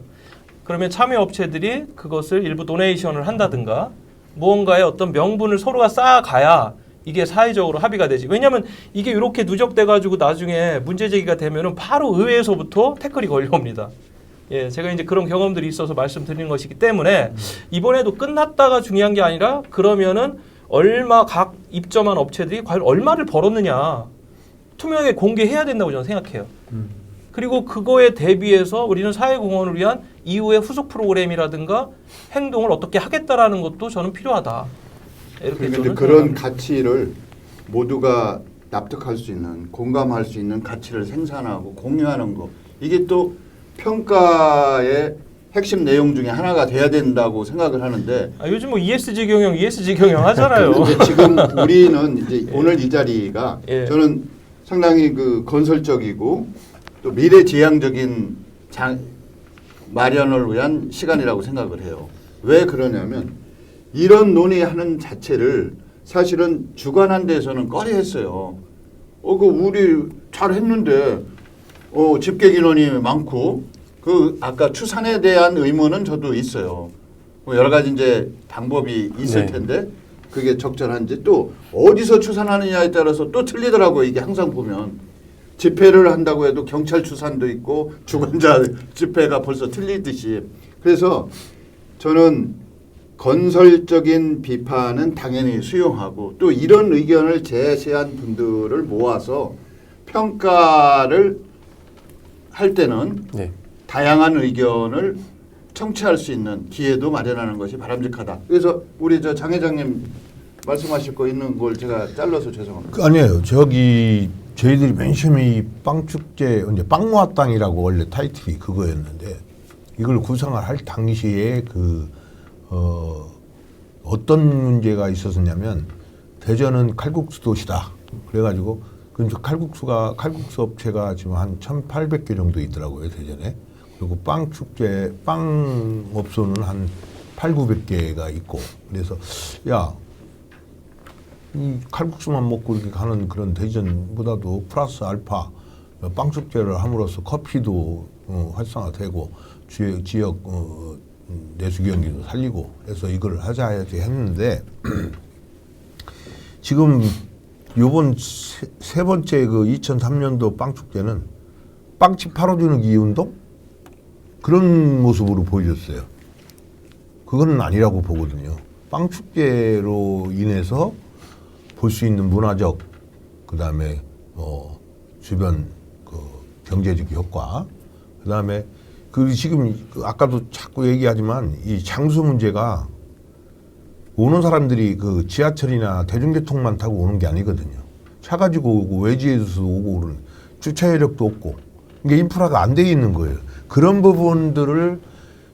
그러면 참여 업체들이 그것을 일부 도네이션을 한다든가 무언가의 어떤 명분을 서로가 쌓아가야 이게 사회적으로 합의가 되지. 왜냐하면 이게 이렇게 누적돼가지고 나중에 문제 제기가 되면은 바로 의회에서부터 태클이 걸려옵니다. 예, 제가 이제 그런 경험들이 있어서 말씀드리는 것이기 때문에 이번에도 끝났다가 중요한 게 아니라 그러면은 얼마 각 입점한 업체들이 과연 얼마를 벌었느냐 투명하게 공개해야 된다고 저는 생각해요. 그리고 그거에 대비해서 우리는 사회공헌을 위한 이후의 후속 프로그램이라든가 행동을 어떻게 하겠다라는 것도 저는 필요하다. 이렇게 그런데 저는 그런 생각합니다. 가치를 모두가 납득할 수 있는 공감할 수 있는 가치를 생산하고 공유하는 거 이게 또 평가의 핵심 내용 중에 하나가 돼야 된다고 생각을 하는데 요즘 뭐 ESG 경영 하잖아요. 근데 지금 우리는 이제 오늘 이 자리가 예. 저는 상당히 건설적이고 또 미래지향적인 마련을 위한 시간이라고 생각을 해요. 왜 그러냐면 이런 논의하는 자체를 사실은 주관한 데서는 꺼려했어요. 우리 잘 했는데 집계기론이 많고 아까 추산에 대한 의문은 저도 있어요. 뭐 여러 가지 이제 방법이 있을 네. 텐데 그게 적절한지 또 어디서 추산하느냐에 따라서 또 틀리더라고요. 이게 항상 보면 집회를 한다고 해도 경찰 추산도 있고 주관자 집회가 벌써 틀리듯이 그래서 저는 건설적인 비판은 당연히 수용하고 또 이런 의견을 제시한 분들을 모아서 평가를 할 때는 네. 다양한 의견을 청취할 수 있는 기회도 마련하는 것이 바람직하다. 그래서 우리 장 회장님 말씀하실 거 있는 걸 제가 잘라서 죄송합니다. 아니에요. 저희들이 맨 처음에 빵축제 이제 빵모아땅이라고 원래 타이틀이 그거였는데 이걸 구상을 할 당시에 어떤 문제가 있었냐면 대전은 칼국수 도시다. 그래가지고 칼국수 업체가 지금 한 1,800개 정도 있더라고요 대전에. 그리고 빵 업소는 한 800-900개가 있고 그래서 이 칼국수만 먹고 이렇게 가는 그런 대전보다도 플러스 알파 빵축제를 함으로써 커피도 활성화되고 지역 내수 경기도 살리고 해서 이걸 하자 했는데 지금 요번 세 번째 2003년도 빵축제는 빵집 팔아주는 기운동 그런 모습으로 보여줬어요. 그건 아니라고 보거든요. 빵축제로 인해서 볼 수 있는 문화적, 그다음에 주변 그 경제적 효과, 그다음에 그 지금 아까도 자꾸 얘기하지만 이 장소 문제가 오는 사람들이 그 지하철이나 대중교통만 타고 오는 게 아니거든요. 차 가지고 오고 외지에서 오고 그런 주차여력도 없고 이게 인프라가 안 돼 있는 거예요. 그런 부분들을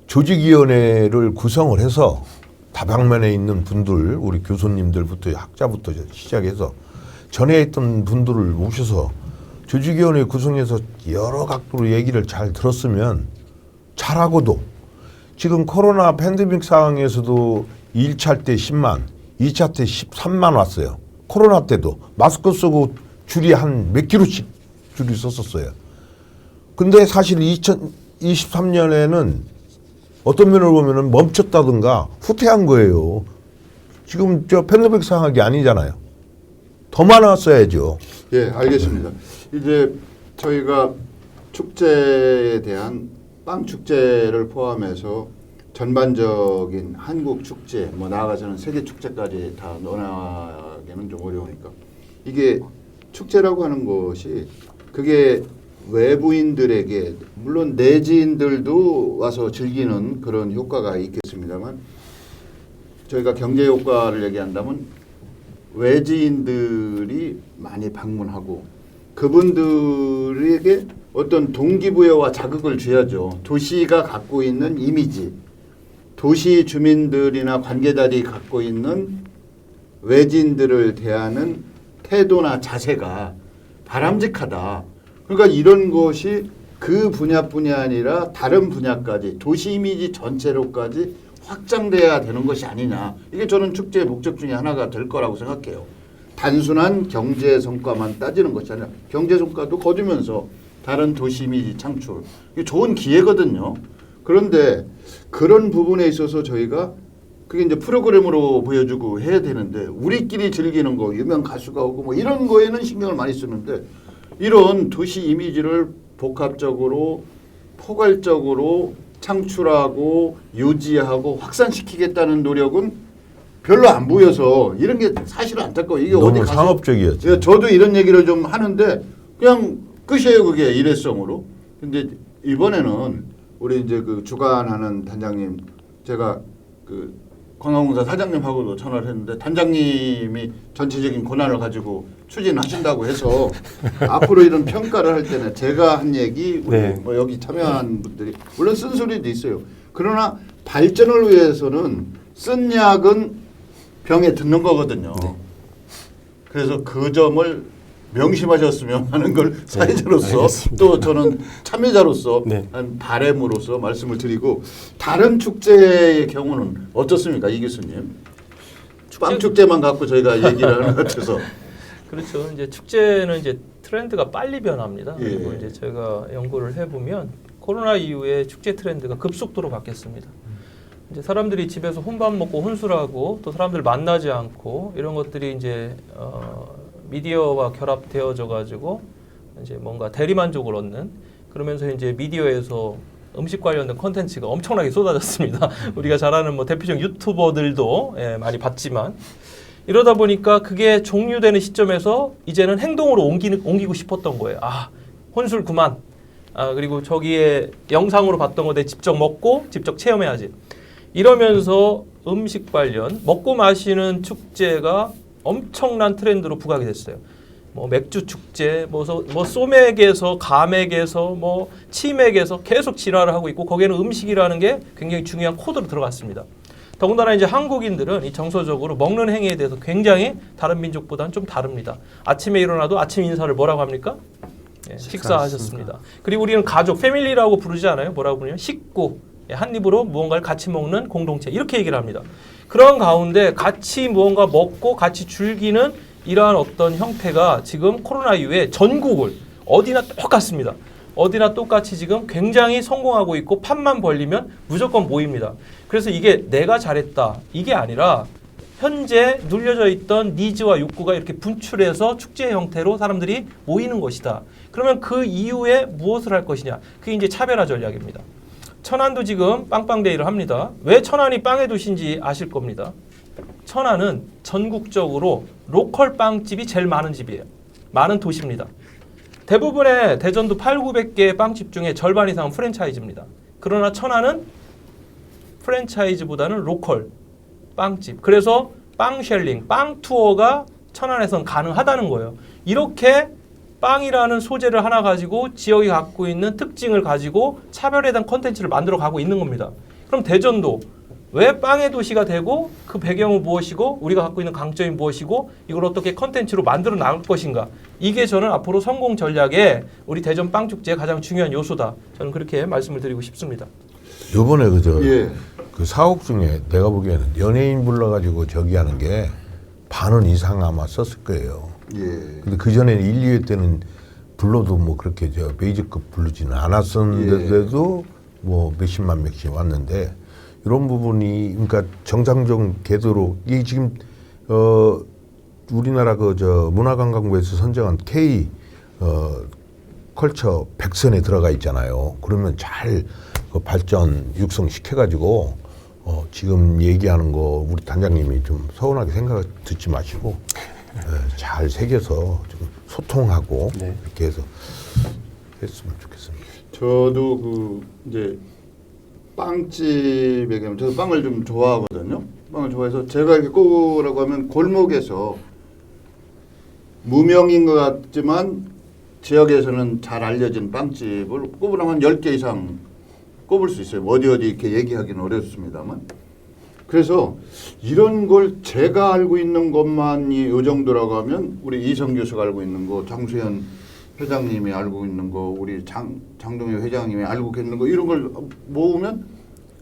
조직위원회를 구성을 해서 다방면에 있는 분들, 우리 교수님들부터 학자부터 시작해서 전에 있던 분들을 모셔서 조직위원회 구성해서 여러 각도로 얘기를 잘 들었으면 잘하고도 지금 코로나 팬데믹 상황에서도 1차 때 10만, 2차 때 13만 왔어요. 코로나 때도 마스크 쓰고 줄이 한 몇 킬로씩 줄이 섰었어요. 근데 사실 2023년에는 어떤 면을 보면은 멈췄다든가 후퇴한 거예요. 지금 저 팬데믹 상황이 아니잖아요. 더 많았어야죠. 예, 알겠습니다. 이제 저희가 축제에 대한 빵 축제를 포함해서 전반적인 한국 축제, 뭐 나아가서는 세계 축제까지 다 논하기는 좀 어려우니까 이게 축제라고 하는 것이 그게 외부인들에게 물론 내지인들도 와서 즐기는 그런 효과가 있겠습니다만 저희가 경제 효과를 얘기한다면 외지인들이 많이 방문하고 그분들에게 어떤 동기부여와 자극을 줘야죠. 도시가 갖고 있는 이미지, 도시 주민들이나 관계자들이 갖고 있는 외지인들을 대하는 태도나 자세가 바람직하다. 그러니까 이런 것이 그 분야뿐이 아니라 다른 분야까지 도시 이미지 전체로까지 확장돼야 되는 것이 아니냐. 이게 저는 축제의 목적 중에 하나가 될 거라고 생각해요. 단순한 경제 성과만 따지는 것이 아니라 경제 성과도 거두면서 다른 도시 이미지 창출. 이게 좋은 기회거든요. 그런데 그런 부분에 있어서 저희가 그게 이제 프로그램으로 보여주고 해야 되는데 우리끼리 즐기는 거 유명 가수가 오고 뭐 이런 거에는 신경을 많이 쓰는데 이런 도시 이미지를 복합적으로 포괄적으로 창출하고 유지하고 확산시키겠다는 노력은 별로 안 보여서 이런 게 사실은 안타까워요. 이게 너무 어디 가서 상업적이었죠. 예, 저도 이런 얘기를 좀 하는데 그냥 끝이에요. 그게 일회성으로. 근데 이번에는 우리 이제 그 주관하는 단장님 제가 그 관광공사 사장님하고도 전화를 했는데 단장님이 전체적인 권한을 가지고 추진하신다고 해서 앞으로 이런 평가를 할 때는 제가 한 얘기 우리 네. 뭐 여기 참여한 분들이 물론 쓴소리도 있어요. 그러나 발전을 위해서는 쓴 약은 병에 듣는 거거든요. 네. 그래서 그 점을 명심하셨으면 하는 걸 사회자로서 알겠습니다. 또 저는 참여자로서 네. 한 바람으로서 말씀을 드리고 다른 축제의 경우는 어떻습니까, 이 교수님? 빵 축제만 갖고 저희가 얘기를 하는 것 같아서. 그렇죠. 이제 축제는 이제 트렌드가 빨리 변합니다. 예. 그리고 이제 저희가 연구를 해보면 코로나 이후에 축제 트렌드가 급속도로 바뀌었습니다. 이제 사람들이 집에서 혼밥 먹고 혼술하고 또 사람들 만나지 않고 이런 것들이 이제 미디어와 결합되어져 가지고 이제 뭔가 대리만족을 얻는 그러면서 이제 미디어에서 음식 관련된 콘텐츠가 엄청나게 쏟아졌습니다. 우리가 잘 아는 뭐 대표적 유튜버들도 많이 봤지만 이러다 보니까 그게 종료되는 시점에서 이제는 행동으로 옮기고 싶었던 거예요. 아, 혼술 그만. 아, 그리고 저기에 영상으로 봤던 거 내 직접 먹고 직접 체험해야지. 이러면서 음식 관련 먹고 마시는 축제가 엄청난 트렌드로 부각이 됐어요. 뭐 맥주 축제, 뭐 소맥에서 가맥에서 뭐 치맥에서 계속 진화를 하고 있고 거기에는 음식이라는 게 굉장히 중요한 코드로 들어갔습니다. 더군다나 이제 한국인들은 이 정서적으로 먹는 행위에 대해서 굉장히 다른 민족보다는 좀 다릅니다. 아침에 일어나도 아침 인사를 뭐라고 합니까? 예, 식사하셨습니다. 그리고 우리는 가족, 패밀리라고 부르지 않아요? 뭐라고 부르냐면 식구, 한 입으로 무언가를 같이 먹는 공동체 이렇게 얘기를 합니다. 그런 가운데 같이 무언가 먹고 같이 즐기는 이러한 어떤 형태가 지금 코로나 이후에 전국을 어디나 똑같습니다. 어디나 똑같이 지금 굉장히 성공하고 있고 판만 벌리면 무조건 모입니다. 그래서 이게 내가 잘했다 이게 아니라 현재 눌려져 있던 니즈와 욕구가 이렇게 분출해서 축제 형태로 사람들이 모이는 것이다. 그러면 그 이후에 무엇을 할 것이냐? 그게 이제 차별화 전략입니다. 천안도 지금 빵빵데이를 합니다. 왜 천안이 빵의 도시인지 아실 겁니다. 천안은 전국적으로 로컬 빵집이 제일 많은 집이에요. 많은 도시입니다. 대부분의 대전도 8,900개의 빵집 중에 절반 이상은 프랜차이즈입니다. 그러나 천안은 프랜차이즈보다는 로컬 빵집. 그래서 빵 쉘링, 빵 투어가 천안에선 가능하다는 거예요. 이렇게 빵이라는 소재를 하나 가지고 지역이 갖고 있는 특징을 가지고 차별에 대한 컨텐츠를 만들어 가고 있는 겁니다. 그럼 대전도 왜 빵의 도시가 되고 그 배경은 무엇이고 우리가 갖고 있는 강점이 무엇이고 이걸 어떻게 컨텐츠로 만들어 나갈 것인가, 이게 저는 앞으로 성공 전략에 우리 대전 빵축제의 가장 중요한 요소다, 저는 그렇게 말씀을 드리고 싶습니다. 요번에 예. 그 사옥 중에 내가 보기에는 연예인 불러가지고 저기 하는 게 반원 이상 아마 썼을 거예요. 예. 근데 그 전에는 1, 2회 때는 불러도 뭐 그렇게 저 메이저급 부르지는 않았었는데도 뭐 몇십만 명씩 왔는데, 이런 부분이 그러니까 정상적 궤도로 이 지금 우리나라 그 저 문화관광부에서 선정한 K 컬처 100선에 들어가 있잖아요. 그러면 잘 그 발전 육성 시켜가지고 지금 얘기하는 거 우리 단장님이 좀 서운하게 생각 듣지 마시고 잘 새겨서 좀 소통하고 네. 이렇게 해서 했으면 좋겠습니다. 저도 그 이제 빵집에 가면 저도 빵을 좀 좋아하거든요. 빵을 좋아해서 제가 이렇게 꼽으라고 하면 골목에서 무명인 것 같지만 지역에서는 잘 알려진 빵집을 꼽으라면 한 10개 이상 꼽을 수 있어요. 어디 이렇게 얘기하기는 어렵습니다만. 그래서 이런 걸 제가 알고 있는 것만이 이 정도라고 하면 우리 이성 교수가 알고 있는 거, 장수현 회장님이 알고 있는 거, 우리 장동혁 회장님이 알고 계는 거, 이런 걸 모으면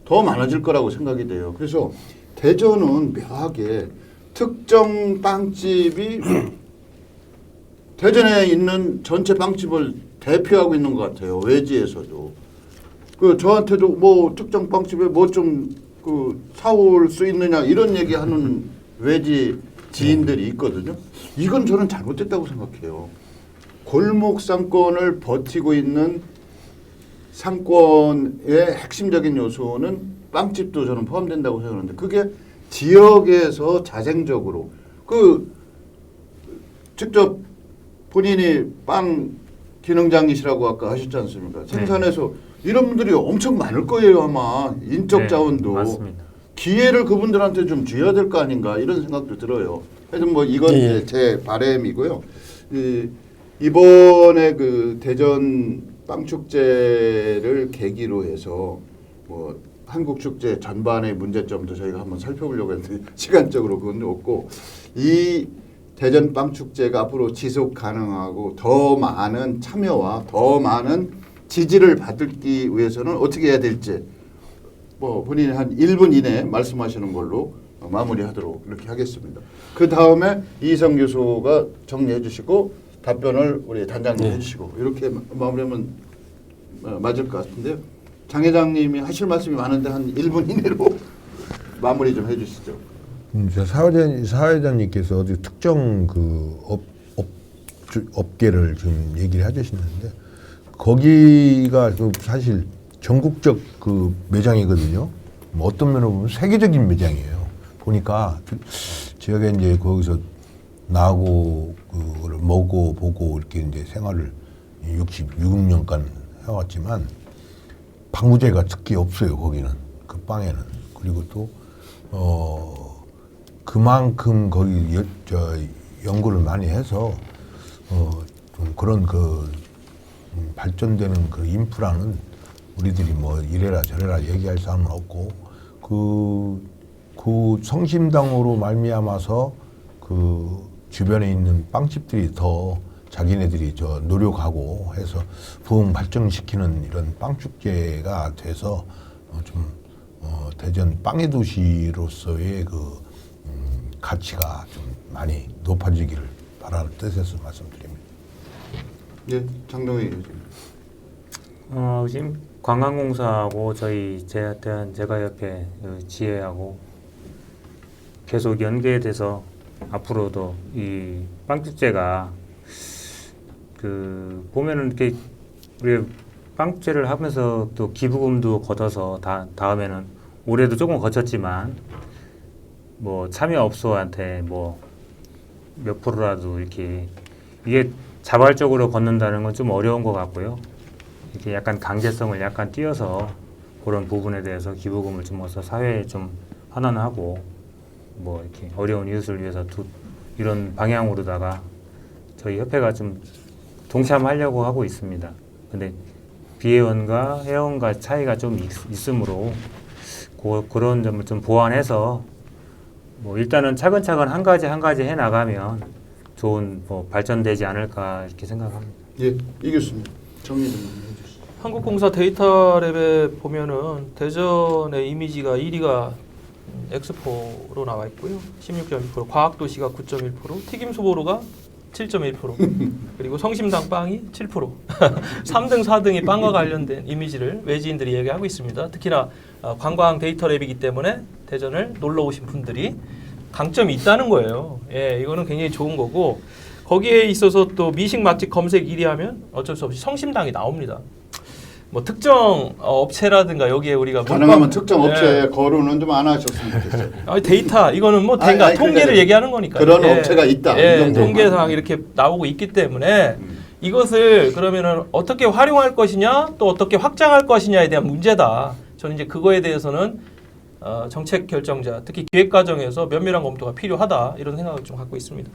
더 많아질 거라고 생각이 돼요. 그래서 대전은 묘하게 특정 빵집이 대전에 있는 전체 빵집을 대표하고 있는 것 같아요. 외지에서도. 그 저한테도 뭐 특정 빵집에 뭐 좀 그 사올 수 있느냐 이런 얘기하는 외지 지인들이 있거든요. 이건 저는 잘못됐다고 생각해요. 골목 상권을 버티고 있는 상권의 핵심적인 요소는 빵집도 저는 포함된다고 생각하는데, 그게 지역에서 자생적으로 그 직접 본인이 빵 기능장이시라고 아까 하셨지 않습니까? 생산해서 이런 분들이 엄청 많을 거예요. 아마 인적 자원도. 맞습니다. 기회를 그분들한테 좀 줘야 될 거 아닌가 이런 생각도 들어요. 하여튼 뭐 이건 이제 제 바람이고요. 이번에 그 대전 빵축제를 계기로 해서 뭐 한국 축제 전반의 문제점도 저희가 한번 살펴보려고 했는데 시간적으로 그건 없고, 이 대전 빵축제가 앞으로 지속 가능하고 더 많은 참여와 더 많은 지지를 받기 위해서는 어떻게 해야 될지 뭐 본인이 한 1분 이내에 말씀하시는 걸로 마무리하도록 이렇게 하겠습니다. 그 다음에 이성 교수가 정리해 주시고 답변을 우리 단장님 해주시고 이렇게 마무리하면 맞을 것 같은데요. 장 회장님이 하실 말씀이 많은데 한 1분 이내로 마무리 좀 해주시죠. 사회자님께서 어디 특정 그 업계를 좀 얘기를 해주시는데, 거기가 그 사실 전국적 그 매장이거든요. 뭐 어떤 면으로 보면 세계적인 매장이에요. 보니까 지역에 이제 거기서 나하고 그걸 먹어보고 이렇게 이제 생활을 66년간 해왔지만 방부제가 특히 없어요. 거기는 그 빵에는. 그리고 또 그만큼 거기 연구를 많이 해서 좀 그런 그 발전되는 그 인프라는 우리들이 뭐 이래라 저래라 얘기할 사람은 없고, 그 성심당으로 말미암아서 그 주변에 있는 빵집들이 더 자기네들이 저 노력하고 해서 부흥 발전시키는 이런 빵축제가 돼서 대전 빵의 도시로서의 그 가치가 좀 많이 높아지기를 바라는 뜻에서 말씀드립니다. 예, 장동희 교수님. 지금 관광공사하고 저희 제과협회 지혜하고 계속 연계돼서 앞으로도 이 빵축제가 그 보면은 이렇게 우리 빵축제를 하면서 또 기부금도 걷어서 다음에는 올해도 조금 거쳤지만 뭐 참여업소한테 뭐 몇 프로라도 이렇게 이게 자발적으로 걷는다는 건 좀 어려운 것 같고요. 이렇게 약간 강제성을 약간 띄어서 그런 부분에 대해서 기부금을 좀 모아서 사회에 좀 환원하고 뭐 이렇게 어려운 이웃을 위해서 이런 방향으로다가 저희 협회가 좀 동참하려고 하고 있습니다. 근데 비회원과 회원과 차이가 좀 있으므로 그런 점을 좀 보완해서 뭐 일단은 차근차근 한 가지 해 나가면 좋은 뭐 발전되지 않을까 이렇게 생각합니다. 예, 이 교수님 정리 좀 해주시죠. 한국공사 데이터랩에 보면은 대전의 이미지가 1위가 엑스포로 나와 있고요. 16.2%, 과학도시가 9.1%, 튀김소보루가 7.1%, 그리고 성심당 빵이 7%. 3등, 4등이 빵과 관련된 이미지를 외지인들이 얘기하고 있습니다. 특히나 관광 데이터랩이기 때문에 대전을 놀러 오신 분들이 강점이 있다는 거예요. 예, 이거는 굉장히 좋은 거고, 거기에 있어서 또 미식 맛집 검색 1위 하면 어쩔 수 없이 성심당이 나옵니다. 뭐 특정 업체라든가 여기에 우리가 가능하면 특정 업체 거론은 좀 안 하셨으면 좋겠어요. 아니, 데이터 이거는 뭐 통계를 그러니까 얘기하는 거니까. 그런 업체가 있다. 예, 이 정도만. 통계상 이렇게 나오고 있기 때문에 이것을 그러면은 어떻게 활용할 것이냐, 또 어떻게 확장할 것이냐에 대한 문제다. 저는 이제 그거에 대해서는 정책 결정자, 특히 기획 과정에서 면밀한 검토가 필요하다 이런 생각을 좀 갖고 있습니다.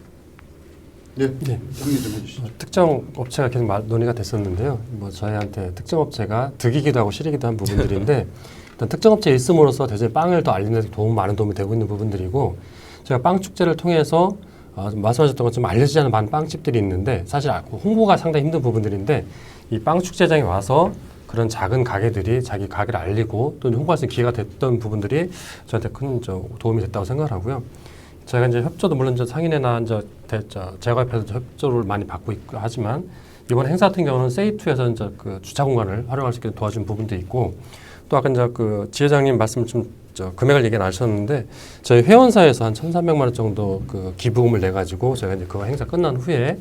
네, 네. 정리 좀 해주시죠. 특정 업체가 계속 논의가 됐었는데요. 뭐 저희한테 특정 업체가 득이기도 하고 실이기도 한 부분들인데 일단 특정 업체에 있음으로써 대전에 빵을 더 알리는 데 많은 도움이 되고 있는 부분들이고, 제가 빵 축제를 통해서 말씀하셨던 것처럼 알려지지 않은 많은 빵집들이 있는데 사실 홍보가 상당히 힘든 부분들인데 이 빵 축제장에 와서 그런 작은 가게들이 자기 가게를 알리고 또 홍보할 수 있는 기회가 됐던 부분들이 저한테 큰 도움이 됐다고 생각을 하고요. 저희가 이제 협조도 물론 상인회나 제과협회에서 협조를 많이 받고 있고 하지만 이번 행사 같은 경우는 세이투에서 이제 그 주차 공간을 활용할 수 있게 도와준 부분도 있고, 또 아까 이제 그 지회장님 말씀 좀 금액을 얘기 안 하셨는데 저희 회원사에서 한 1,300만 원 정도 그 기부금을 내 가지고 저희가 이제 그 행사 끝난 후에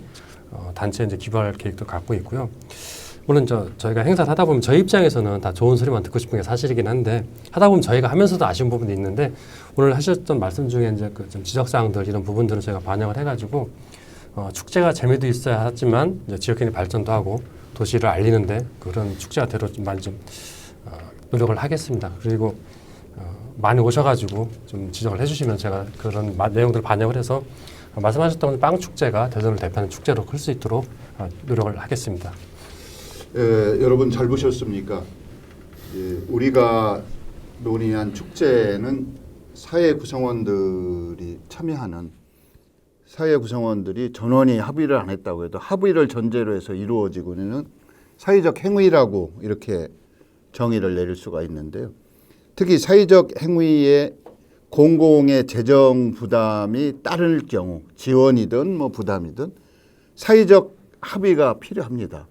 단체에 이제 기부할 계획도 갖고 있고요. 물론 저희가 행사를 하다 보면 저희 입장에서는 다 좋은 소리만 듣고 싶은 게 사실이긴 한데 하다 보면 저희가 하면서도 아쉬운 부분이 있는데 오늘 하셨던 말씀 중에 이제 그 좀 지적사항들 이런 부분들은 저희가 반영을 해가지고 축제가 재미도 있어야 하지만 이제 지역적인 발전도 하고 도시를 알리는데 그런 축제가 되도록 좀 많이 좀 노력을 하겠습니다. 그리고 많이 오셔가지고 좀 지적을 해주시면 제가 그런 내용들을 반영을 해서 말씀하셨던 빵 축제가 대전을 대표하는 축제로 클 수 있도록 노력을 하겠습니다. 여러분 잘 보셨습니까? 우리가 논의한 축제는 사회 구성원들이 참여하는, 사회 구성원들이 전원이 합의를 안 했다고 해도 합의를 전제로 해서 이루어지고 있는 사회적 행위라고 이렇게 정의를 내릴 수가 있는데요. 특히 사회적 행위에 공공의 재정 부담이 따를 경우, 지원이든 뭐 부담이든 사회적 합의가 필요합니다.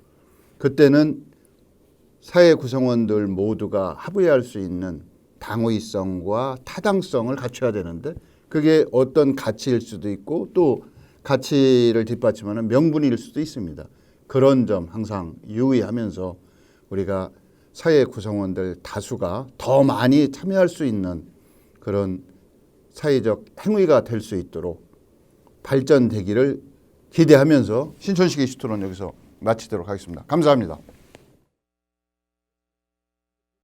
그때는 사회 구성원들 모두가 합의할 수 있는 당위성과 타당성을 갖춰야 되는데 그게 어떤 가치일 수도 있고 또 가치를 뒷받침하는 명분일 수도 있습니다. 그런 점 항상 유의하면서 우리가 사회 구성원들 다수가 더 많이 참여할 수 있는 그런 사회적 행위가 될 수 있도록 발전되기를 기대하면서 신촌식 이슈토론 여기서 마치도록 하겠습니다. 감사합니다.